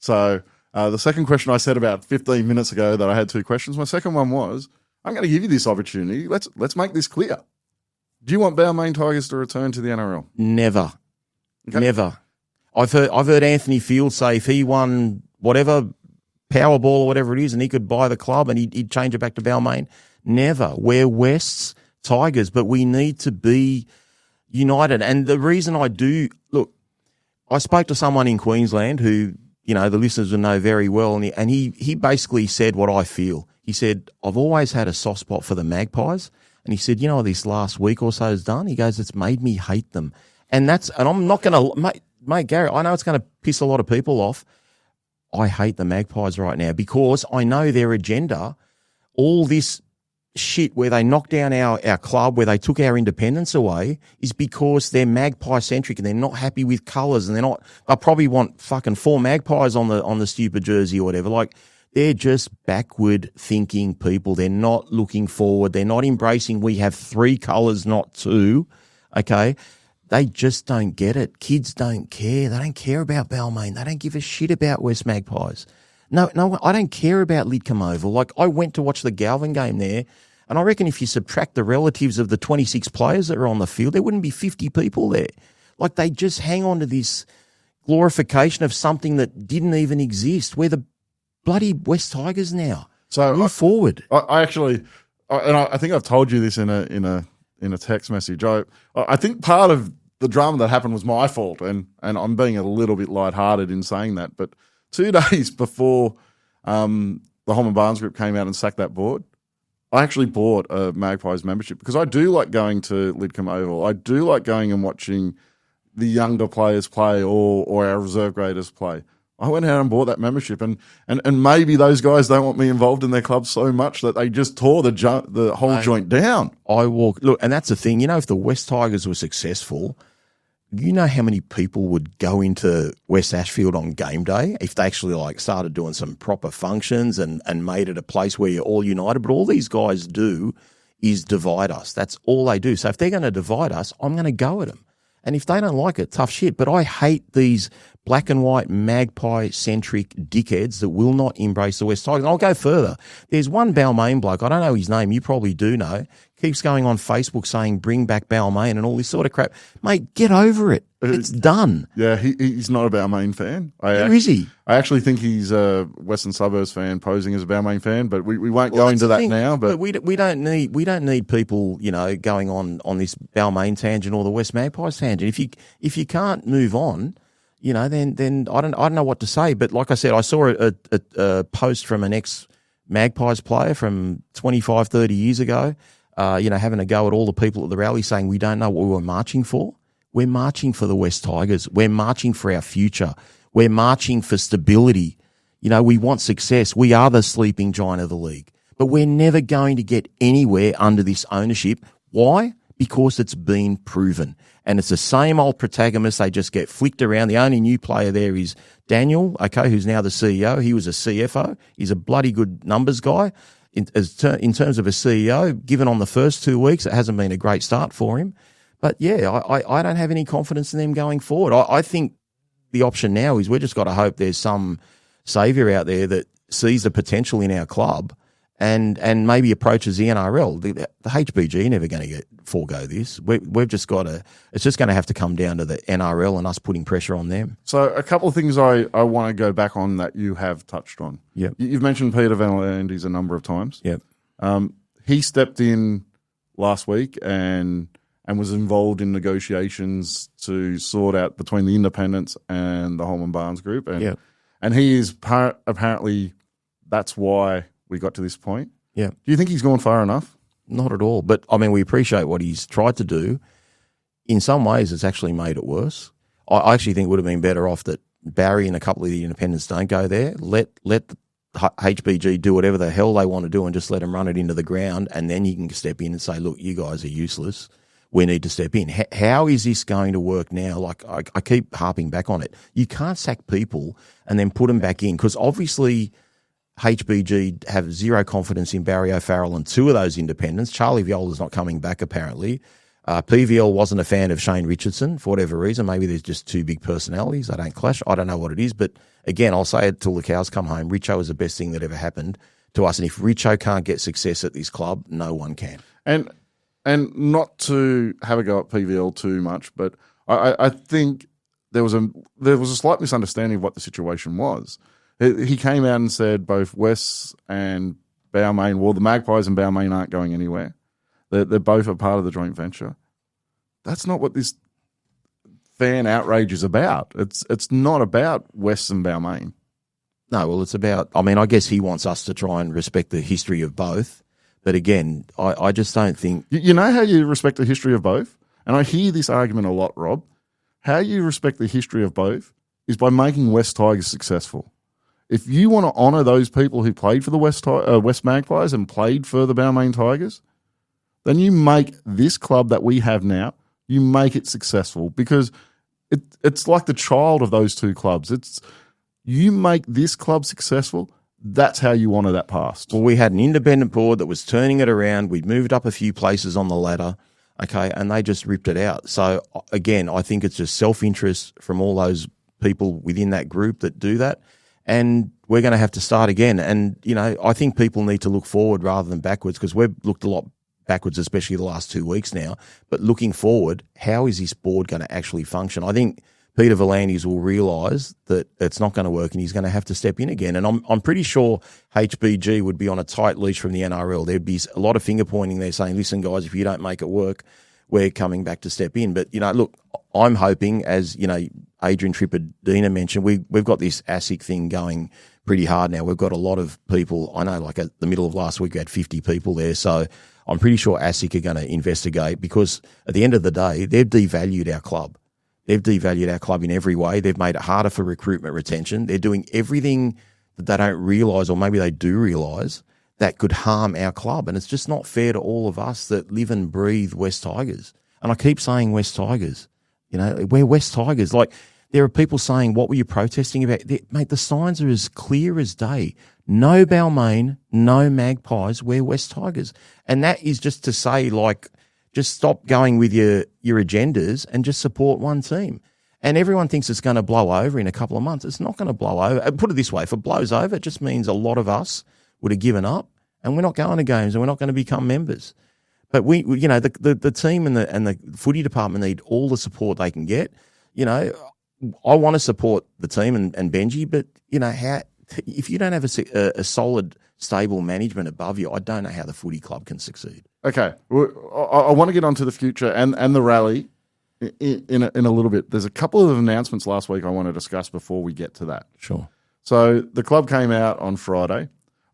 So. The second question I said about 15 minutes ago that I had 2 questions. My second one was, I'm going to give you this opportunity. Let's make this clear. Do you want Balmain Tigers to return to the NRL? Never. Okay. Never. I've heard Anthony Field say if he won whatever Powerball or whatever it is and he could buy the club and he'd change it back to Balmain. Never. We're West's Tigers, but we need to be united. And the reason I do, look, I spoke to someone in Queensland who, the listeners will know very well, and he basically said what I feel. He said, I've always had a soft spot for the Magpies, and he said, what this last week or so has done? He goes, it's made me hate them. And I'm not going to, mate, Garry, I know it's going to piss a lot of people off. I hate the Magpies right now because I know their agenda, all this shit where they knocked down our club, where they took our independence away, is because they're magpie centric and they're not happy with colours and I probably want fucking 4 magpies on the stupid jersey or whatever. Like, they're just backward thinking people. They're not looking forward. They're not embracing we have 3 colours, not 2. Okay. They just don't get it. Kids don't care. They don't care about Balmain. They don't give a shit about West Magpies. No, I don't care about Lidcombe Oval. Like, I went to watch the Galvin game there, and I reckon if you subtract the relatives of the 26 players that are on the field, there wouldn't be 50 people there. Like, they just hang on to this glorification of something that didn't even exist. We're the bloody West Tigers now. So move forward. I think I've told you this in a text message. I think part of the drama that happened was my fault, and I'm being a little bit lighthearted in saying that, but 2 days before the Holman Barnes Group came out and sacked that board, I actually bought a Magpies membership because I do like going to Lidcombe Oval. I do like going and watching the younger players play or our reserve graders play. I went out and bought that membership, and maybe those guys don't want me involved in their club so much that they just tore the whole joint down. Look, and that's the thing. If the West Tigers were successful, you know how many people would go into West Ashfield on game day if they actually started doing some proper functions and made it a place where you're all united. But all these guys do is divide us. That's all they do. So if they're going to divide us, I'm going to go at them. And if they don't like it, tough shit. But I hate these black and white magpie-centric dickheads that will not embrace the West Tigers. And I'll go further. There's one Balmain bloke, I don't know his name, you probably do know, keeps going on Facebook saying bring back Balmain and all this sort of crap. Mate, get over it. It's done. Yeah, he's not a Balmain fan. Where is he? I actually think he's a Western Suburbs fan posing as a Balmain fan, but we won't go into that now. But we don't need people, going on this Balmain tangent or the West Magpies tangent. If you can't move on, then I don't know what to say. But like I said, I saw a post from an ex-Magpies player from 25, 30 years ago, having a go at all the people at the rally saying we don't know what we were marching for. We're marching for the West Tigers. We're marching for our future. We're marching for stability. We want success. We are the sleeping giant of the league. But we're never going to get anywhere under this ownership. Why? Because it's been proven. And it's the same old protagonists. They just get flicked around. The only new player there is Daniel, who's now the CEO. He was a CFO. He's a bloody good numbers guy. In terms of a CEO, given on the first 2 weeks, it hasn't been a great start for him. But, yeah, I don't have any confidence in them going forward. I think the option now is we've just got to hope there's some saviour out there that sees the potential in our club and maybe approaches the NRL. The HBG are never going to forego this. We've just got to – it's just going to have to come down to the NRL and us putting pressure on them. So a couple of things I want to go back on that you have touched on. Yep. You've mentioned Peter Van Landys a number of times. Yep. He stepped in last week and was involved in negotiations to sort out between the independents and the Holman Barnes Group. And he is apparently that's why we got to this point. Yeah. Do you think he's gone far enough? Not at all. But, we appreciate what he's tried to do. In some ways, it's actually made it worse. I actually think it would have been better off that Barry and a couple of the independents don't go there. Let the HBG do whatever the hell they want to do and just let them run it into the ground, and then you can step in and say, look, you guys are useless. We need to step in. How is this going to work now? Like, I keep harping back on it. You can't sack people and then put them back in because obviously HBG have zero confidence in Barry O'Farrell and two of those independents. Charlie Viola's not coming back, apparently. PVL wasn't a fan of Shane Richardson for whatever reason. Maybe there's just two big personalities. They don't clash. I don't know what it is. But again, I'll say it till the cows come home. Richo is the best thing that ever happened to us. And if Richo can't get success at this club, no one can. And not to have a go at PVL too much, but I think there was a slight misunderstanding of what the situation was. He came out and said both West and Balmain, well, the Magpies and Balmain aren't going anywhere. They're both a part of the joint venture. That's not what this fan outrage is about. It's not about West and Balmain. No, well, it's about, I guess he wants us to try and respect the history of both. But again, I just don't think... You know how you respect the history of both? And I hear this argument a lot, Rob. How you respect the history of both is by making West Tigers successful. If you want to honour those people who played for the West Magpies and played for the Balmain Tigers, then you make this club that we have now, you make it successful because it's like the child of those two clubs. You make this club successful. That's how you honour that past. Well, we had an independent board that was turning it around. We'd moved up a few places on the ladder, and they just ripped it out. So, again, I think it's just self-interest from all those people within that group that do that, and we're going to have to start again. And, I think people need to look forward rather than backwards because we've looked a lot backwards, especially the last 2 weeks now. But looking forward, how is this board going to actually function? I think Peter V'landys will realise that it's not going to work and he's going to have to step in again. And I'm pretty sure HBG would be on a tight leash from the NRL. There'd be a lot of finger pointing there saying, listen, guys, if you don't make it work, we're coming back to step in. But, look, I'm hoping, as, Adrian Tripadina mentioned, we've got this ASIC thing going pretty hard now. We've got a lot of people. I know, like at the middle of last week, we had 50 people there. So I'm pretty sure ASIC are going to investigate because at the end of the day, they've devalued our club. They've devalued our club in every way. They've made it harder for recruitment retention. They're doing everything that they don't realise, or maybe they do realise, that could harm our club. And it's just not fair to all of us that live and breathe West Tigers. And I keep saying West Tigers. We're West Tigers. Like, there are people saying, what were you protesting about? Mate, the signs are as clear as day. No Balmain, no Magpies, we're West Tigers. And that is just to say, like, just stop going with your agendas and just support one team. And everyone thinks it's going to blow over in a couple of months. It's not going to blow over. Put it this way, if it blows over, it just means a lot of us would have given up and we're not going to games and we're not going to become members. But the team and the footy department need all the support they can get. I want to support the team and Benji, but if you don't have a solid, stable management above you, I don't know how the footy club can succeed. Okay, I want to get onto the future and the rally in a little bit. There's a couple of announcements last week I want to discuss before we get to that. Sure. So the club came out on Friday.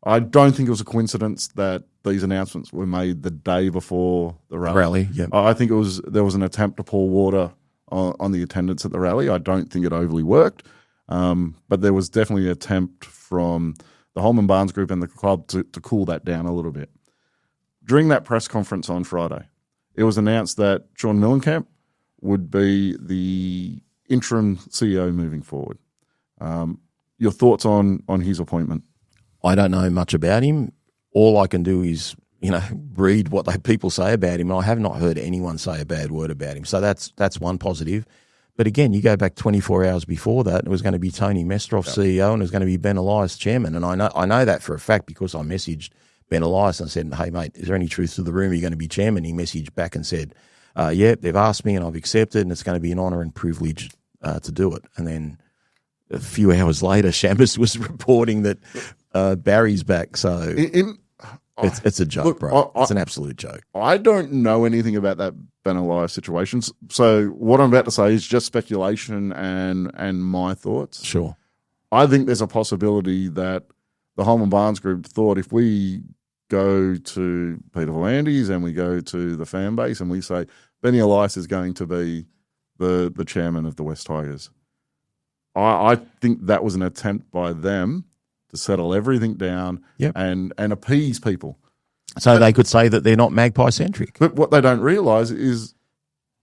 I don't think it was a coincidence that these announcements were made the day before the rally. Yeah. I think there was an attempt to pour water on the attendance at the rally. I don't think it overly worked, but there was definitely an attempt from the Holman Barnes Group and the club to cool that down a little bit. During that press conference on Friday, it was announced that Sean Millenkamp would be the interim CEO moving forward. Your thoughts on his appointment? I don't know much about him. All I can do is, read what people say about him. And I have not heard anyone say a bad word about him. So that's one positive. But again, you go back 24 hours before that, it was going to be Tony Mestroff, CEO, and it was going to be Ben Elias, chairman. And I know that for a fact because I messaged Ben Elias and I said, hey, mate, is there any truth to the rumour you're going to be chairman? He messaged back and said, yeah, they've asked me and I've accepted and it's going to be an honour and privilege to do it. And then a few hours later, Shambus was reporting that Barry's back. So it's a joke, look, bro. It's an absolute joke. I don't know anything about that Ben Elias situation. So what I'm about to say is just speculation and my thoughts. Sure. I think there's a possibility that the Holman Barnes Group thought if we go to Peter Volandis and we go to the fan base and we say Benny Elias is going to be the chairman of the West Tigers, I think that was an attempt by them to settle everything down and appease people. So they could say that they're not Magpie-centric. But what they don't realise is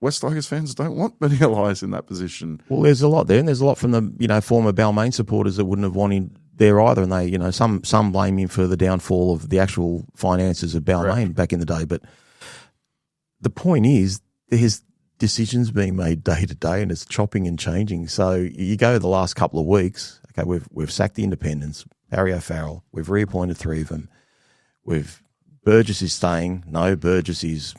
West Tigers fans don't want Benny Elias in that position. Well, there's a lot there, and there's a lot from the former Balmain supporters that wouldn't have wanted there either, and they some blame him for the downfall of the actual finances of Balmain back in the day. But the point is, there's decisions being made day to day, and it's chopping and changing. So you go the last couple of weeks. Okay, we've sacked the independents, Barry O'Farrell. We've reappointed 3 of them. Burgess is staying. No, Burgess is,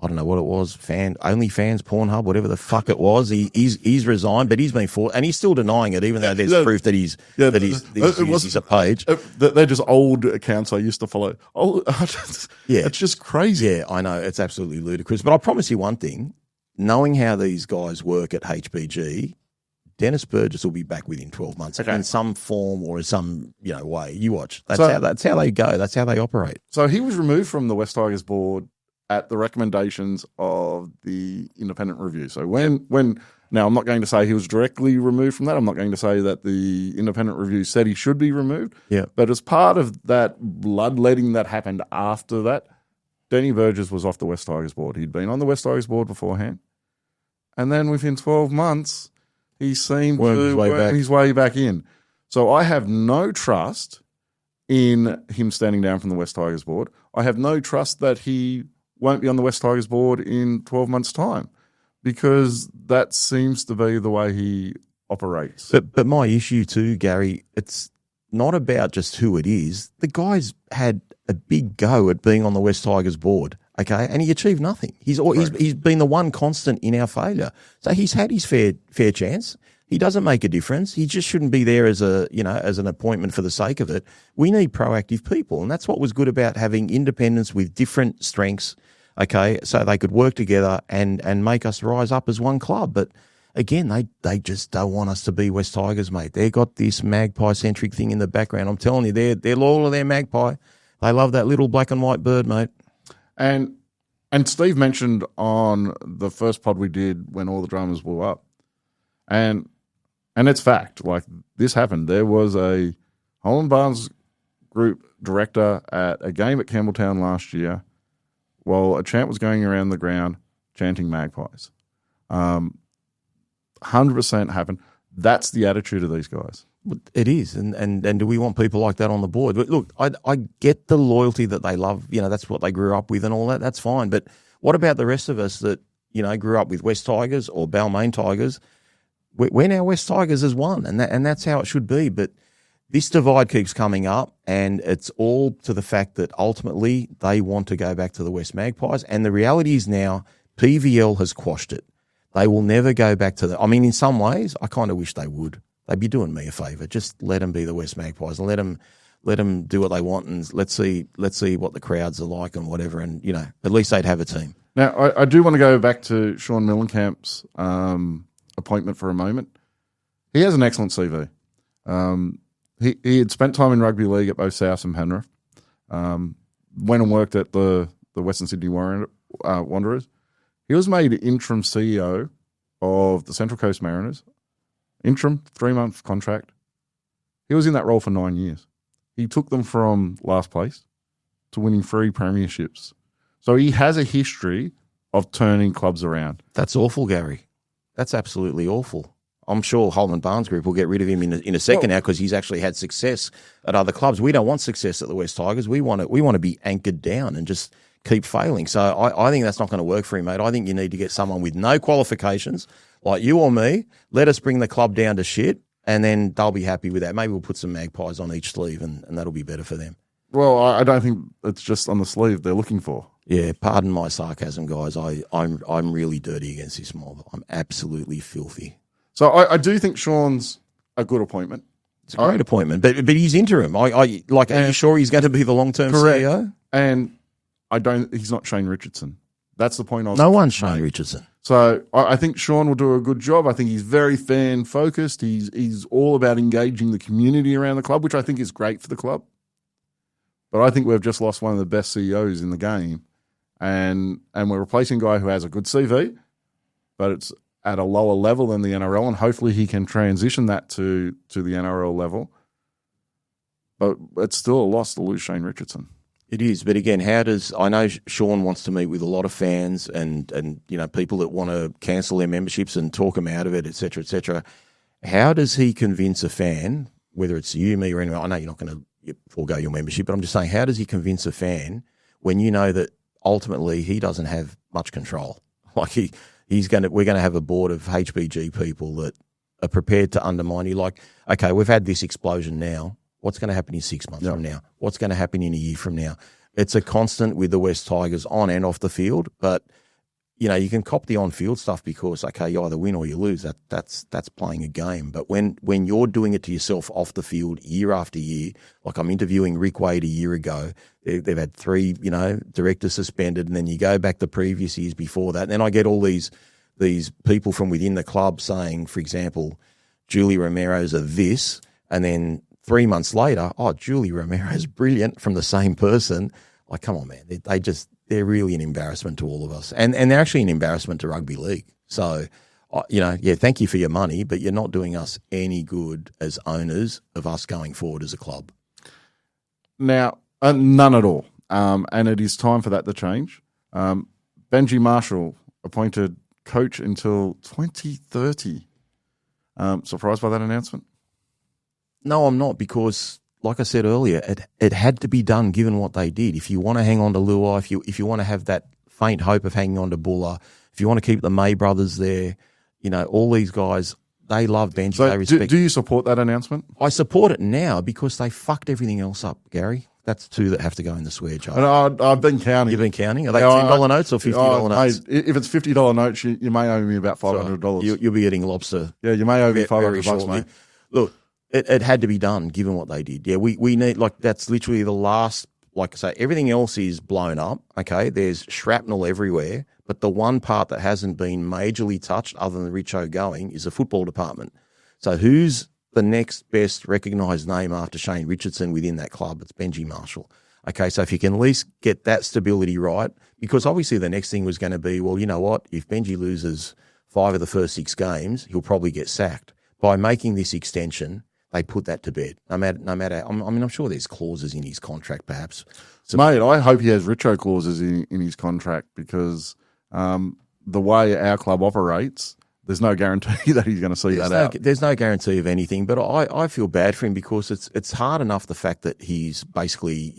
I don't know what it was, OnlyFans, Pornhub, whatever the fuck it was. He's resigned, but he's been forced, and he's still denying it, even though there's proof that he's used a page. They're just old accounts I used to follow. It's just crazy. Yeah, I know, it's absolutely ludicrous. But I promise you one thing: knowing how these guys work at HBG, Dennis Burgess will be back within 12 months in some form or in some way. You watch. That's how they go. That's how they operate. So he was removed from the West Tigers board at the recommendations of the independent review. So when now I'm not going to say he was directly removed from that. I'm not going to say that the independent review said he should be removed. Yeah. But as part of that bloodletting that happened after that, Denny Burgess was off the West Tigers board. He'd been on the West Tigers board beforehand. And then within 12 months, he seemed to work his way back in. So I have no trust in him standing down from the West Tigers board. I have no trust that he won't be on the West Tigers board in 12 months' time because that seems to be the way he operates. But my issue too, Gary, it's not about just who it is. The guy's had a big go at being on the West Tigers board. Okay, and he achieved nothing. He's been the one constant in our failure. So he's had his fair chance. He doesn't make a difference. He just shouldn't be there as an appointment for the sake of it. We need proactive people, and that's what was good about having independents with different strengths. Okay, so they could work together and make us rise up as one club. But again, they just don't want us to be West Tigers, mate. They've got this Magpie-centric thing in the background. I'm telling you, they're loyal to their Magpie. They love that little black and white bird, mate. And Steve mentioned on the first pod we did when all the dramas blew up, and it's fact, like this happened. There was a Holman Barnes Group director at a game at Campbelltown last year while a chant was going around the ground chanting Magpies. 100% happened. That's the attitude of these guys. It is, and do we want people like that on the board? But look, I get the loyalty that they love. That's what they grew up with and all that. That's fine. But what about the rest of us that grew up with West Tigers or Balmain Tigers? We're now West Tigers as one, and that's how it should be. But this divide keeps coming up, and it's all to the fact that ultimately they want to go back to the West Magpies. And the reality is now PVL has quashed it. They will never go back to I mean, in some ways, I kind of wish they would. They'd be doing me a favour. Just let them be the West Magpies and let them do what they want, and let's see what the crowds are like and whatever. And, at least they'd have a team. Now, I do want to go back to Sean Millencamp's appointment for a moment. He has an excellent CV. He had spent time in rugby league at both South and Penrith. Went and worked at the Western Sydney Wanderers. He was made interim CEO of the Central Coast Mariners. Interim, 3-month contract. He was in that role for 9 years. He took them from last place to winning 3 premierships. So he has a history of turning clubs around. That's awful, Garry. That's absolutely awful. I'm sure Holman Barnes Group will get rid of him in a second now because he's actually had success at other clubs. We don't want success at the West Tigers. We want to be anchored down and just keep failing. So I think that's not going to work for him, mate. I think you need to get someone with no qualifications like you or me. Let us bring the club down to shit, and then they'll be happy with that. Maybe we'll put some magpies on each sleeve, and that'll be better for them. Well, I don't think it's just on the sleeve they're looking for. Yeah, pardon my sarcasm, guys. I'm really dirty against this mob. I'm absolutely filthy. So I do think Sean's a good appointment. It's a great appointment, but he's interim. Are you sure he's going to be the long-term CEO? And he's not Shane Richardson. That's the point I was No one's Shane Richardson. So I think Sean will do a good job. I think he's very fan-focused. He's all about engaging the community around the club, which I think is great for the club. But I think we've just lost one of the best CEOs in the game. And we're replacing a guy who has a good CV, but it's at a lower level than the NRL, and hopefully he can transition that to the NRL level. But it's still a loss to lose Shane Richardson. It is, but again, I know Sean wants to meet with a lot of fans and people that want to cancel their memberships and talk them out of it, et cetera, et cetera. How does he convince a fan, whether it's you, me, or anyone? I know you're not going to forego your membership, but I'm just saying, how does he convince a fan when you know that ultimately he doesn't have much control? Like we're going to have a board of HBG people that are prepared to undermine you. Like, okay, we've had this explosion now. What's going to happen in 6 months from now? What's going to happen in a year from now? It's a constant with the West Tigers on and off the field, but you can cop the on-field stuff because, okay, you either win or you lose. That's playing a game. But when you're doing it to yourself off the field year after year, like I'm interviewing Rick Wade a year ago, they've had 3, directors suspended, and then you go back the previous years before that, and then I get all these people from within the club saying, for example, Julie Romero's a this, and then 3 months later, Julie Romero's brilliant from the same person. Like, come on, man. They're really an embarrassment to all of us. And they're actually an embarrassment to rugby league. So, thank you for your money, but you're not doing us any good as owners of us going forward as a club. Now, none at all. And it is time for that to change. Benji Marshall appointed coach until 2030. Surprised by that announcement? No, I'm not, because like I said earlier, it had to be done given what they did. If you want to hang on to Luai, if you want to have that faint hope of hanging on to Buller, if you want to keep the May brothers there, all these guys, they love Benji. So they respect. Do you support that announcement? I support it now because they fucked everything else up, Garry. That's 2 that have to go in the swear jar. And I've been counting. You've been counting? Are they $10 notes or $50 notes? Mate, if it's $50 notes, you may owe me about $500. You'll be eating lobster. Yeah, you may owe me $500, mate. Look, it had to be done given what they did. Yeah, we need, that's literally the last, like I say, everything else is blown up, okay? There's shrapnel everywhere, but the one part that hasn't been majorly touched other than Richo going is the football department. So who's the next best recognised name after Shane Richardson within that club? It's Benji Marshall. Okay, so if you can at least get that stability right, because obviously the next thing was going to be, well, you know what, if Benji loses 5 of the first 6 games, he'll probably get sacked. By making this extension, they put that to bed. No matter. I'm sure there's clauses in his contract, perhaps. So, mate, I hope he has Richo clauses in his contract because the way our club operates, there's no guarantee that he's going to see that out. There's no guarantee of anything, but I feel bad for him because it's hard enough the fact that he's basically,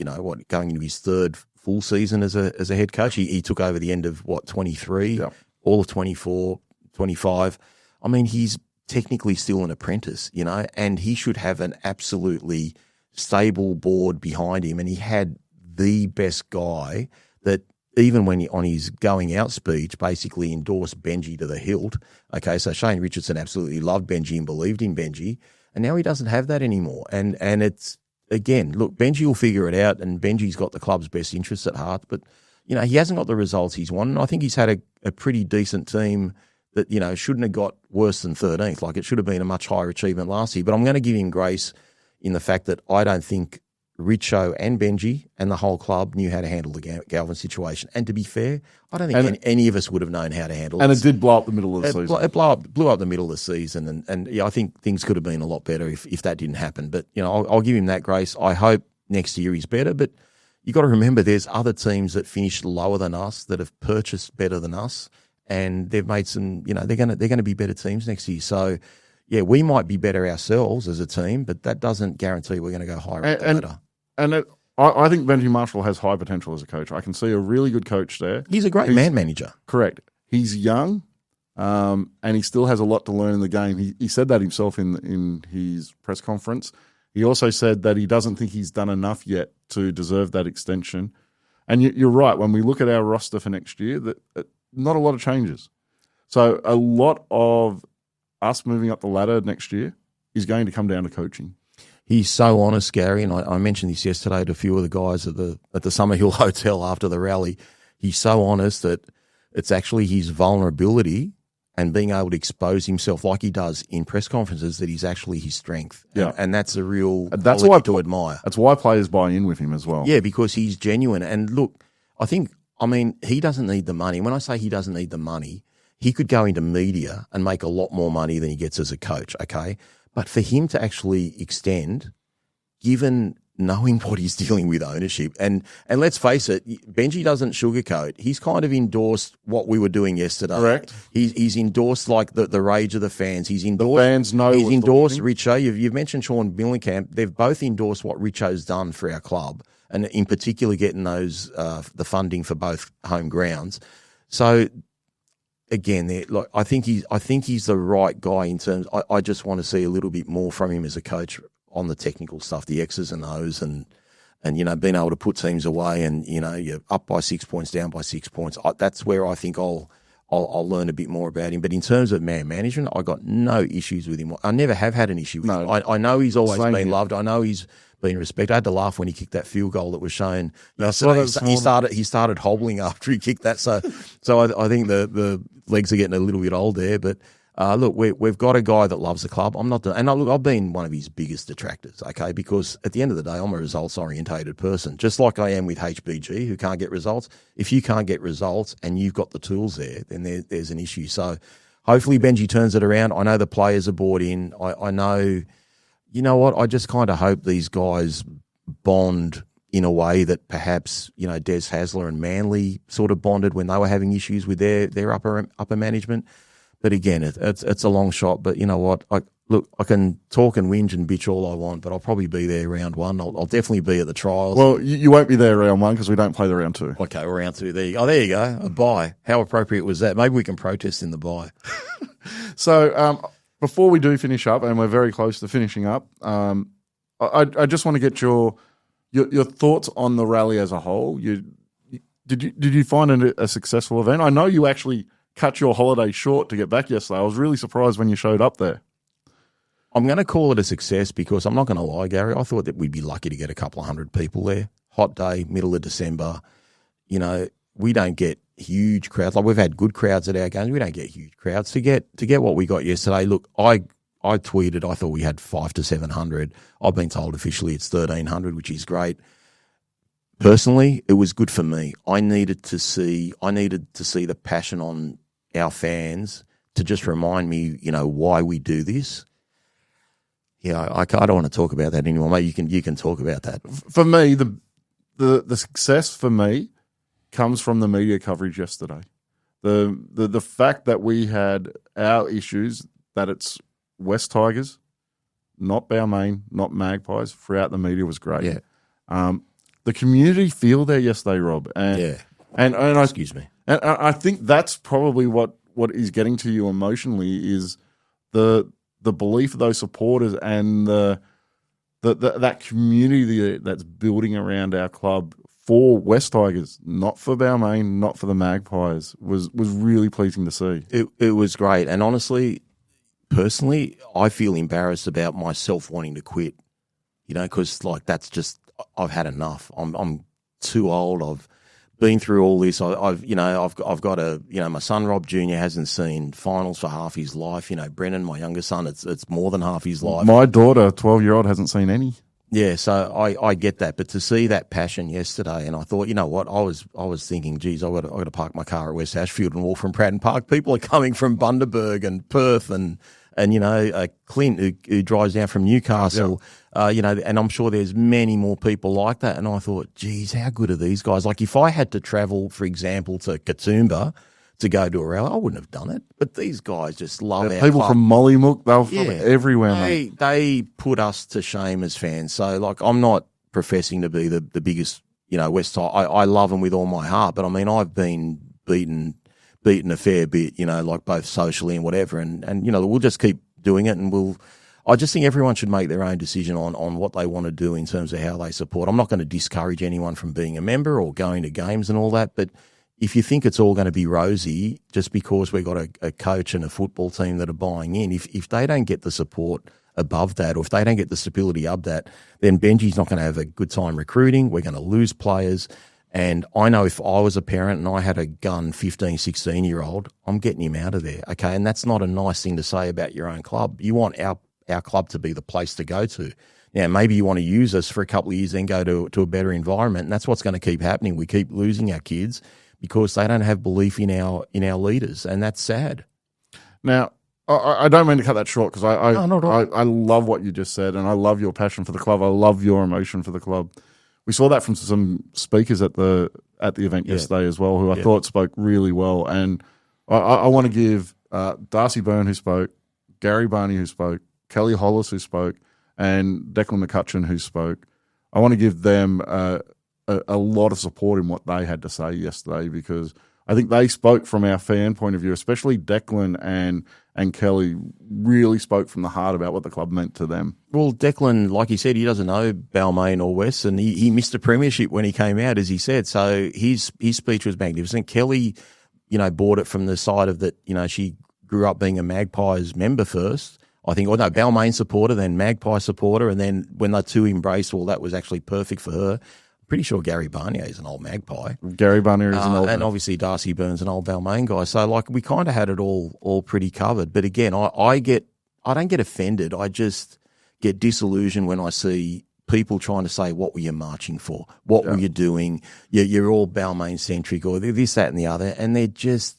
going into his 3rd full season as a head coach. He took over the end of 23, all of 24, 25. I mean, he's technically still an apprentice, and he should have an absolutely stable board behind him. And he had the best guy that even when on his going out speech basically endorsed Benji to the hilt. Okay, so Shane Richardson absolutely loved Benji and believed in Benji, and now he doesn't have that anymore. And it's, again, look, Benji will figure it out, and Benji's got the club's best interests at heart, but he hasn't got the results he's wanted. And I think he's had a pretty decent team that, shouldn't have got worse than 13th. Like, it should have been a much higher achievement last year. But I'm going to give him grace in the fact that I don't think Richo and Benji and the whole club knew how to handle the Galvin situation. And to be fair, I don't think any of us would have known how to handle it. And it did blow up the middle of the season. It blew up the middle of the season. And I think things could have been a lot better if that didn't happen. But, I'll give him that grace. I hope next year he's better. But you got to remember there's other teams that finished lower than us that have purchased better than us. And they've made some, they're going to be better teams next year. So, yeah, we might be better ourselves as a team, but that doesn't guarantee we're going to go higher up the ladder. I think Benji Marshall has high potential as a coach. I can see a really good coach there. He's a great man manager. Correct. He's young, and he still has a lot to learn in the game. He said that himself in his press conference. He also said that he doesn't think he's done enough yet to deserve that extension. And you're right. When we look at our roster for next year, that not a lot of changes. So a lot of us moving up the ladder next year is going to come down to coaching. He's so honest, Garry, and I mentioned this yesterday to a few of the guys at the Summerhill Hotel after the rally. He's so honest that it's actually his vulnerability and being able to expose himself like he does in press conferences that is actually his strength. Yeah. And that's a real quality quality to admire. That's why players buy in with him as well. Yeah, because he's genuine. And look, he doesn't need the money. When I say he doesn't need the money, he could go into media and make a lot more money than he gets as a coach, okay? But for him to actually extend, given knowing what he's dealing with ownership, and let's face it, Benji doesn't sugarcoat. He's kind of endorsed what we were doing yesterday. Correct. He's endorsed like the rage of the fans. He's endorsed. The fans know. He's endorsed Richo. You've mentioned Sean Billingham. They've both endorsed what Richo's done for our club, and in particular getting those the funding for both home grounds. So again, I think he's the right guy in terms. I just want to see a little bit more from him as a coach on the technical stuff, the X's and O's, and being able to put teams away, and you're up by 6 points, down by 6 points. That's where I think I'll learn a bit more about him. But in terms of man management, I got no issues with him. I never have had an issue with him. I know he's always been loved. I know he's been respected. I had to laugh when he kicked that field goal that was shown. He started hobbling after he kicked that. So I think the legs are getting a little bit old there. But look, we've got a guy that loves the club. I've been one of his biggest detractors, okay, because at the end of the day, I'm a results-orientated person, just like I am with HBG, who can't get results. If you can't get results and you've got the tools there, then there's an issue. So hopefully Benji turns it around. I know the players are bought in. I know, you know what, I just kind of hope these guys bond in a way that perhaps, Des Hasler and Manly sort of bonded when they were having issues with their upper management. But again, it's a long shot. But you know what? I can talk and whinge and bitch all I want, but I'll probably be there round one. I'll definitely be at the trials. Well, you won't be there round one because we don't play the round two. Okay, well, round two. There you go. Oh, there you go. A bye. How appropriate was that? Maybe we can protest in the bye. So before we do finish up, and we're very close to finishing up, I just want to get your thoughts on the rally as a whole. Did you find it a successful event? I know you actually cut your holiday short to get back yesterday. I was really surprised when you showed up there. I'm going to call it a success because I'm not going to lie, Garry. I thought that we'd be lucky to get a couple of hundred people there. Hot day, middle of December. We don't get huge crowds. Like, we've had good crowds at our games. We don't get huge crowds. To get what we got yesterday, look, I tweeted, I thought we had 500 to 700. I've been told officially it's 1,300, which is great. Personally, it was good for me. I needed to see the passion on our fans to just remind me, why we do this. Yeah, I don't want to talk about that anymore, mate. You can talk about that. For me, the success for me comes from the media coverage yesterday. The fact that we had our issues, that it's West Tigers, not Balmain, not Magpies, throughout the media was great. Yeah. The community feel there yesterday, Rob. And excuse me. And I think that's probably what is getting to you emotionally is the belief of those supporters and that community that's building around our club for West Tigers, not for Balmain, not for the Magpies, was really pleasing to see. It was great. And honestly, personally, I feel embarrassed about myself wanting to quit, because that's just, I've had enough. I'm too old. I've been through all this. I've got my son Rob Jr. hasn't seen finals for half his life. Brennan, my younger son, it's more than half his life. My daughter, 12-year-old, hasn't seen any. Yeah, so I get that, but to see that passion yesterday, and I thought, you know what, I was thinking, geez, I got to park my car at West Ashfield and walk from Pratton Park. People are coming from Bundaberg and Perth and Clint who drives down from Newcastle, and I'm sure there's many more people like that. And I thought, geez, how good are these guys? Like if I had to travel, for example, to Katoomba to go to a rally, I wouldn't have done it. But these guys just love our people club. from Mollymook, they're from everywhere, mate. They put us to shame as fans. So, I'm not professing to be the biggest, West Side. I love them with all my heart, but I mean, I've been beaten a fair bit, both socially and whatever. And we'll just keep doing it, and I just think everyone should make their own decision on what they want to do in terms of how they support. I'm not going to discourage anyone from being a member or going to games and all that, but if you think it's all going to be rosy just because we've got a coach and a football team that are buying in, if they don't get the support above that, or if they don't get the stability up that, then Benji's not going to have a good time recruiting. We're going to lose players. And I know if I was a parent and I had a gun 15, 16-year-old, I'm getting him out of there, okay? And that's not a nice thing to say about your own club. You want our club to be the place to go to. Now, maybe you want to use us for a couple of years, then go to a better environment, and that's what's going to keep happening. We keep losing our kids because they don't have belief in our leaders, and that's sad. Now, I don't mean to cut that short because I love what you just said, and I love your passion for the club. I love your emotion for the club. We saw that from some speakers at the event yesterday as well, who I thought spoke really well. And I want to give Darcy Byrne, who spoke, Garry Barney, who spoke, Kelly Hollis, who spoke, and Declan McCutcheon, who spoke. I want to give them a lot of support in what they had to say yesterday, because I think they spoke from our fan point of view, especially Declan and Kelly really spoke from the heart about what the club meant to them. Well, Declan, like he said, he doesn't know Balmain or West, and he missed a premiership when he came out, as he said. So his speech was magnificent. Kelly, bought it from the side of that, she grew up being a Magpies member first. I think, Balmain supporter, then Magpie supporter, and then when the two embraced, well, that was actually perfect for her. Pretty sure Gary Barnier is an old Magpie. Gary Barnier is an old, and obviously Darcy Byrne's an old Balmain guy. So we kind of had it all pretty covered. But again, I don't get offended. I just get disillusioned when I see people trying to say, what were you marching for? What were you doing? You're all Balmain centric, or this, that, and the other. And they're just,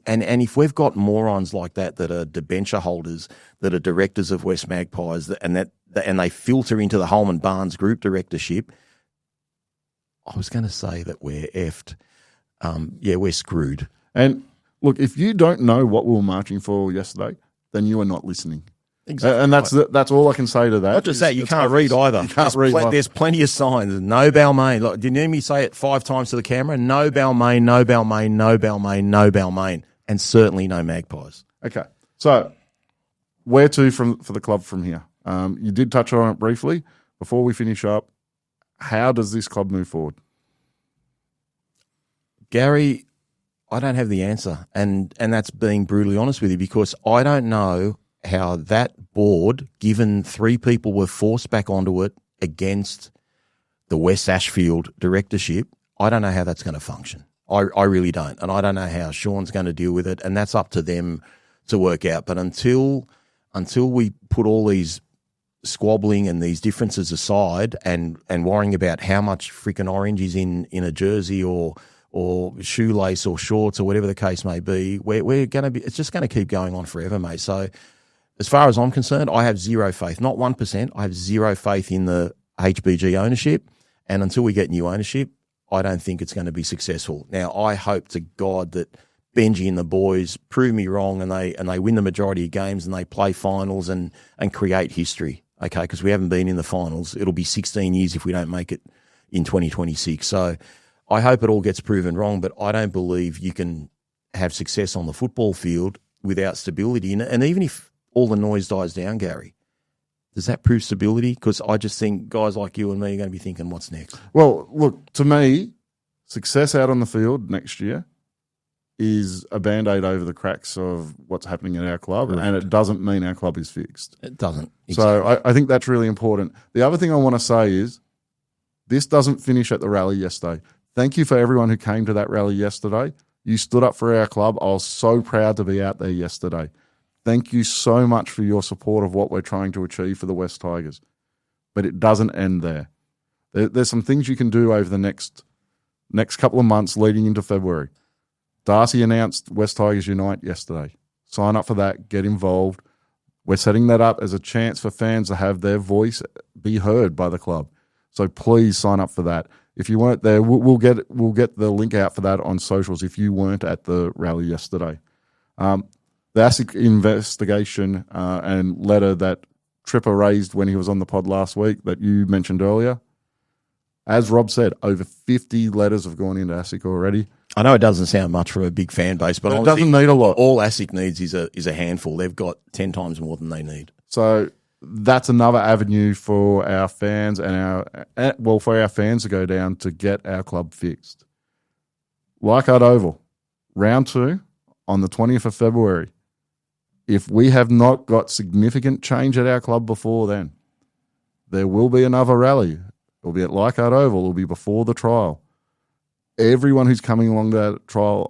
and if we've got morons like that are debenture holders, that are directors of West Magpies, and they filter into the Holman Barnes Group directorship, I was going to say that we're effed. We're screwed. And look, if you don't know what we were marching for yesterday, then you are not listening. Exactly. And that's all I can say to that. Not just that, you can't read either. There's plenty of signs. No Balmain. Didn't you hear me say it 5 times to the camera? No Balmain, no Balmain, no Balmain, no Balmain. And certainly no Magpies. Okay. So where to for the club from here? You did touch on it briefly. Before we finish up, how does this club move forward? Garry, I don't have the answer. And that's being brutally honest with you, because I don't know how that board, given 3 people were forced back onto it against the West Ashfield directorship, I don't know how that's going to function. I really don't. And I don't know how Sean's going to deal with it. And that's up to them to work out. But until we put all these squabbling and these differences aside and worrying about how much freaking orange is in a jersey or shoelace or shorts or whatever the case may be, we're going to be, it's just going to keep going on forever, mate. So as far as I'm concerned, I have zero faith, not 1%. I have zero faith in the HBG ownership. And until we get new ownership, I don't think it's going to be successful. Now, I hope to God that Benji and the boys prove me wrong and they win the majority of games and they play finals and create history. Okay, because we haven't been in the finals. It'll be 16 years if we don't make it in 2026. So I hope it all gets proven wrong, but I don't believe you can have success on the football field without stability. And even if all the noise dies down, Gary, does that prove stability? Because I just think guys like you and me are going to be thinking, what's next? Well, look, to me, success out on the field next year is a Band-Aid over the cracks of what's happening at our club, Correct. and it doesn't mean our club is fixed. It doesn't. So I think that's really important. The other thing I want to say is this doesn't finish at the rally yesterday. Thank you for everyone who came to that rally yesterday. You stood up for our club. I was so proud to be out there yesterday. Thank you so much for your support of what we're trying to achieve for the West Tigers. But it doesn't end there. There's some things you can do over the next couple of months leading into February. Darcy announced West Tigers Unite yesterday. Sign up for that. Get involved. We're setting that up as a chance for fans to have their voice be heard by the club. So please sign up for that. If you weren't there, we'll get the link out for that on socials if you weren't at the rally yesterday. The ASIC investigation and letter that Tripper raised when he was on the pod last week that you mentioned earlier, as Rob said, over 50 letters have gone into ASIC already. I know it doesn't sound much from a big fan base, but it doesn't need a lot. All ASIC needs is a handful. They've got 10 times more than they need. So that's another avenue for our fans for our fans to go down to get our club fixed. Leichhardt Oval, round 2 on the 20th of February. If we have not got significant change at our club before then, there will be another rally. It'll be at Leichhardt Oval. It'll be before the trial. Everyone who's coming along that trial,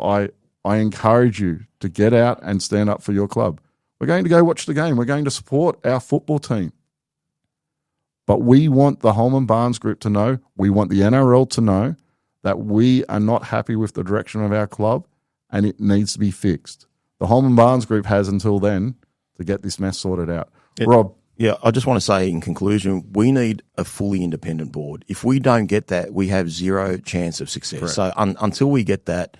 I encourage you to get out and stand up for your club. We're going to go watch the game. We're going to support our football team. But we want the Holman Barnes Group to know, we want the NRL to know that we are not happy with the direction of our club and it needs to be fixed. The Holman Barnes Group has until then to get this mess sorted out. Rob? Yeah, I just want to say in conclusion, we need a fully independent board. If we don't get that, we have zero chance of success. Correct. So until we get that,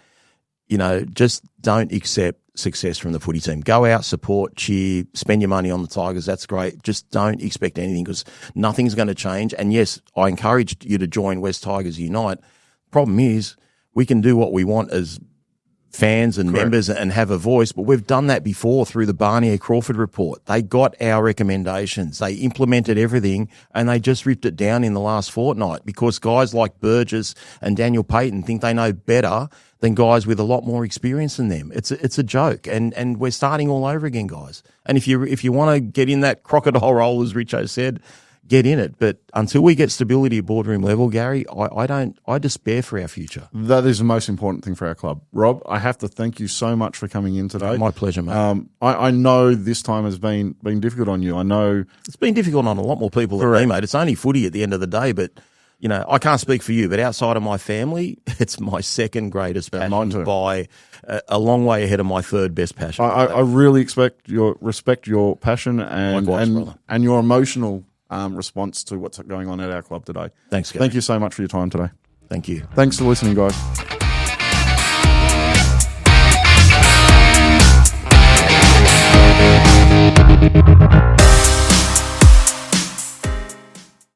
just don't accept success from the footy team. Go out, support, cheer, spend your money on the Tigers. That's great. Just don't expect anything because nothing's going to change. And yes, I encourage you to join West Tigers Unite. Problem is, we can do what we want as fans and Correct. members and have a voice, but we've done that before through the Barnier-Crawford report. They got our recommendations. They implemented everything and they just ripped it down in the last fortnight because guys like Burgess and Daniel Payton think they know better than guys with a lot more experience than them. It's a joke and we're starting all over again, guys. And if you want to get in that crocodile role, as Richo said, get in it. But until we get stability at boardroom level, Gary, I despair for our future. That is the most important thing for our club. Rob, I have to thank you so much for coming in today. My pleasure, mate. I know this time has been difficult on you. I know it's been difficult on a lot more people than me, mate. It's only footy at the end of the day, but I can't speak for you, but outside of my family, it's my second greatest passion by a long way ahead of my third best passion. I really respect your passion and your emotional response to what's going on at our club today. Thanks, Gary. Thank you so much for your time today. Thank you. Thanks for listening, guys.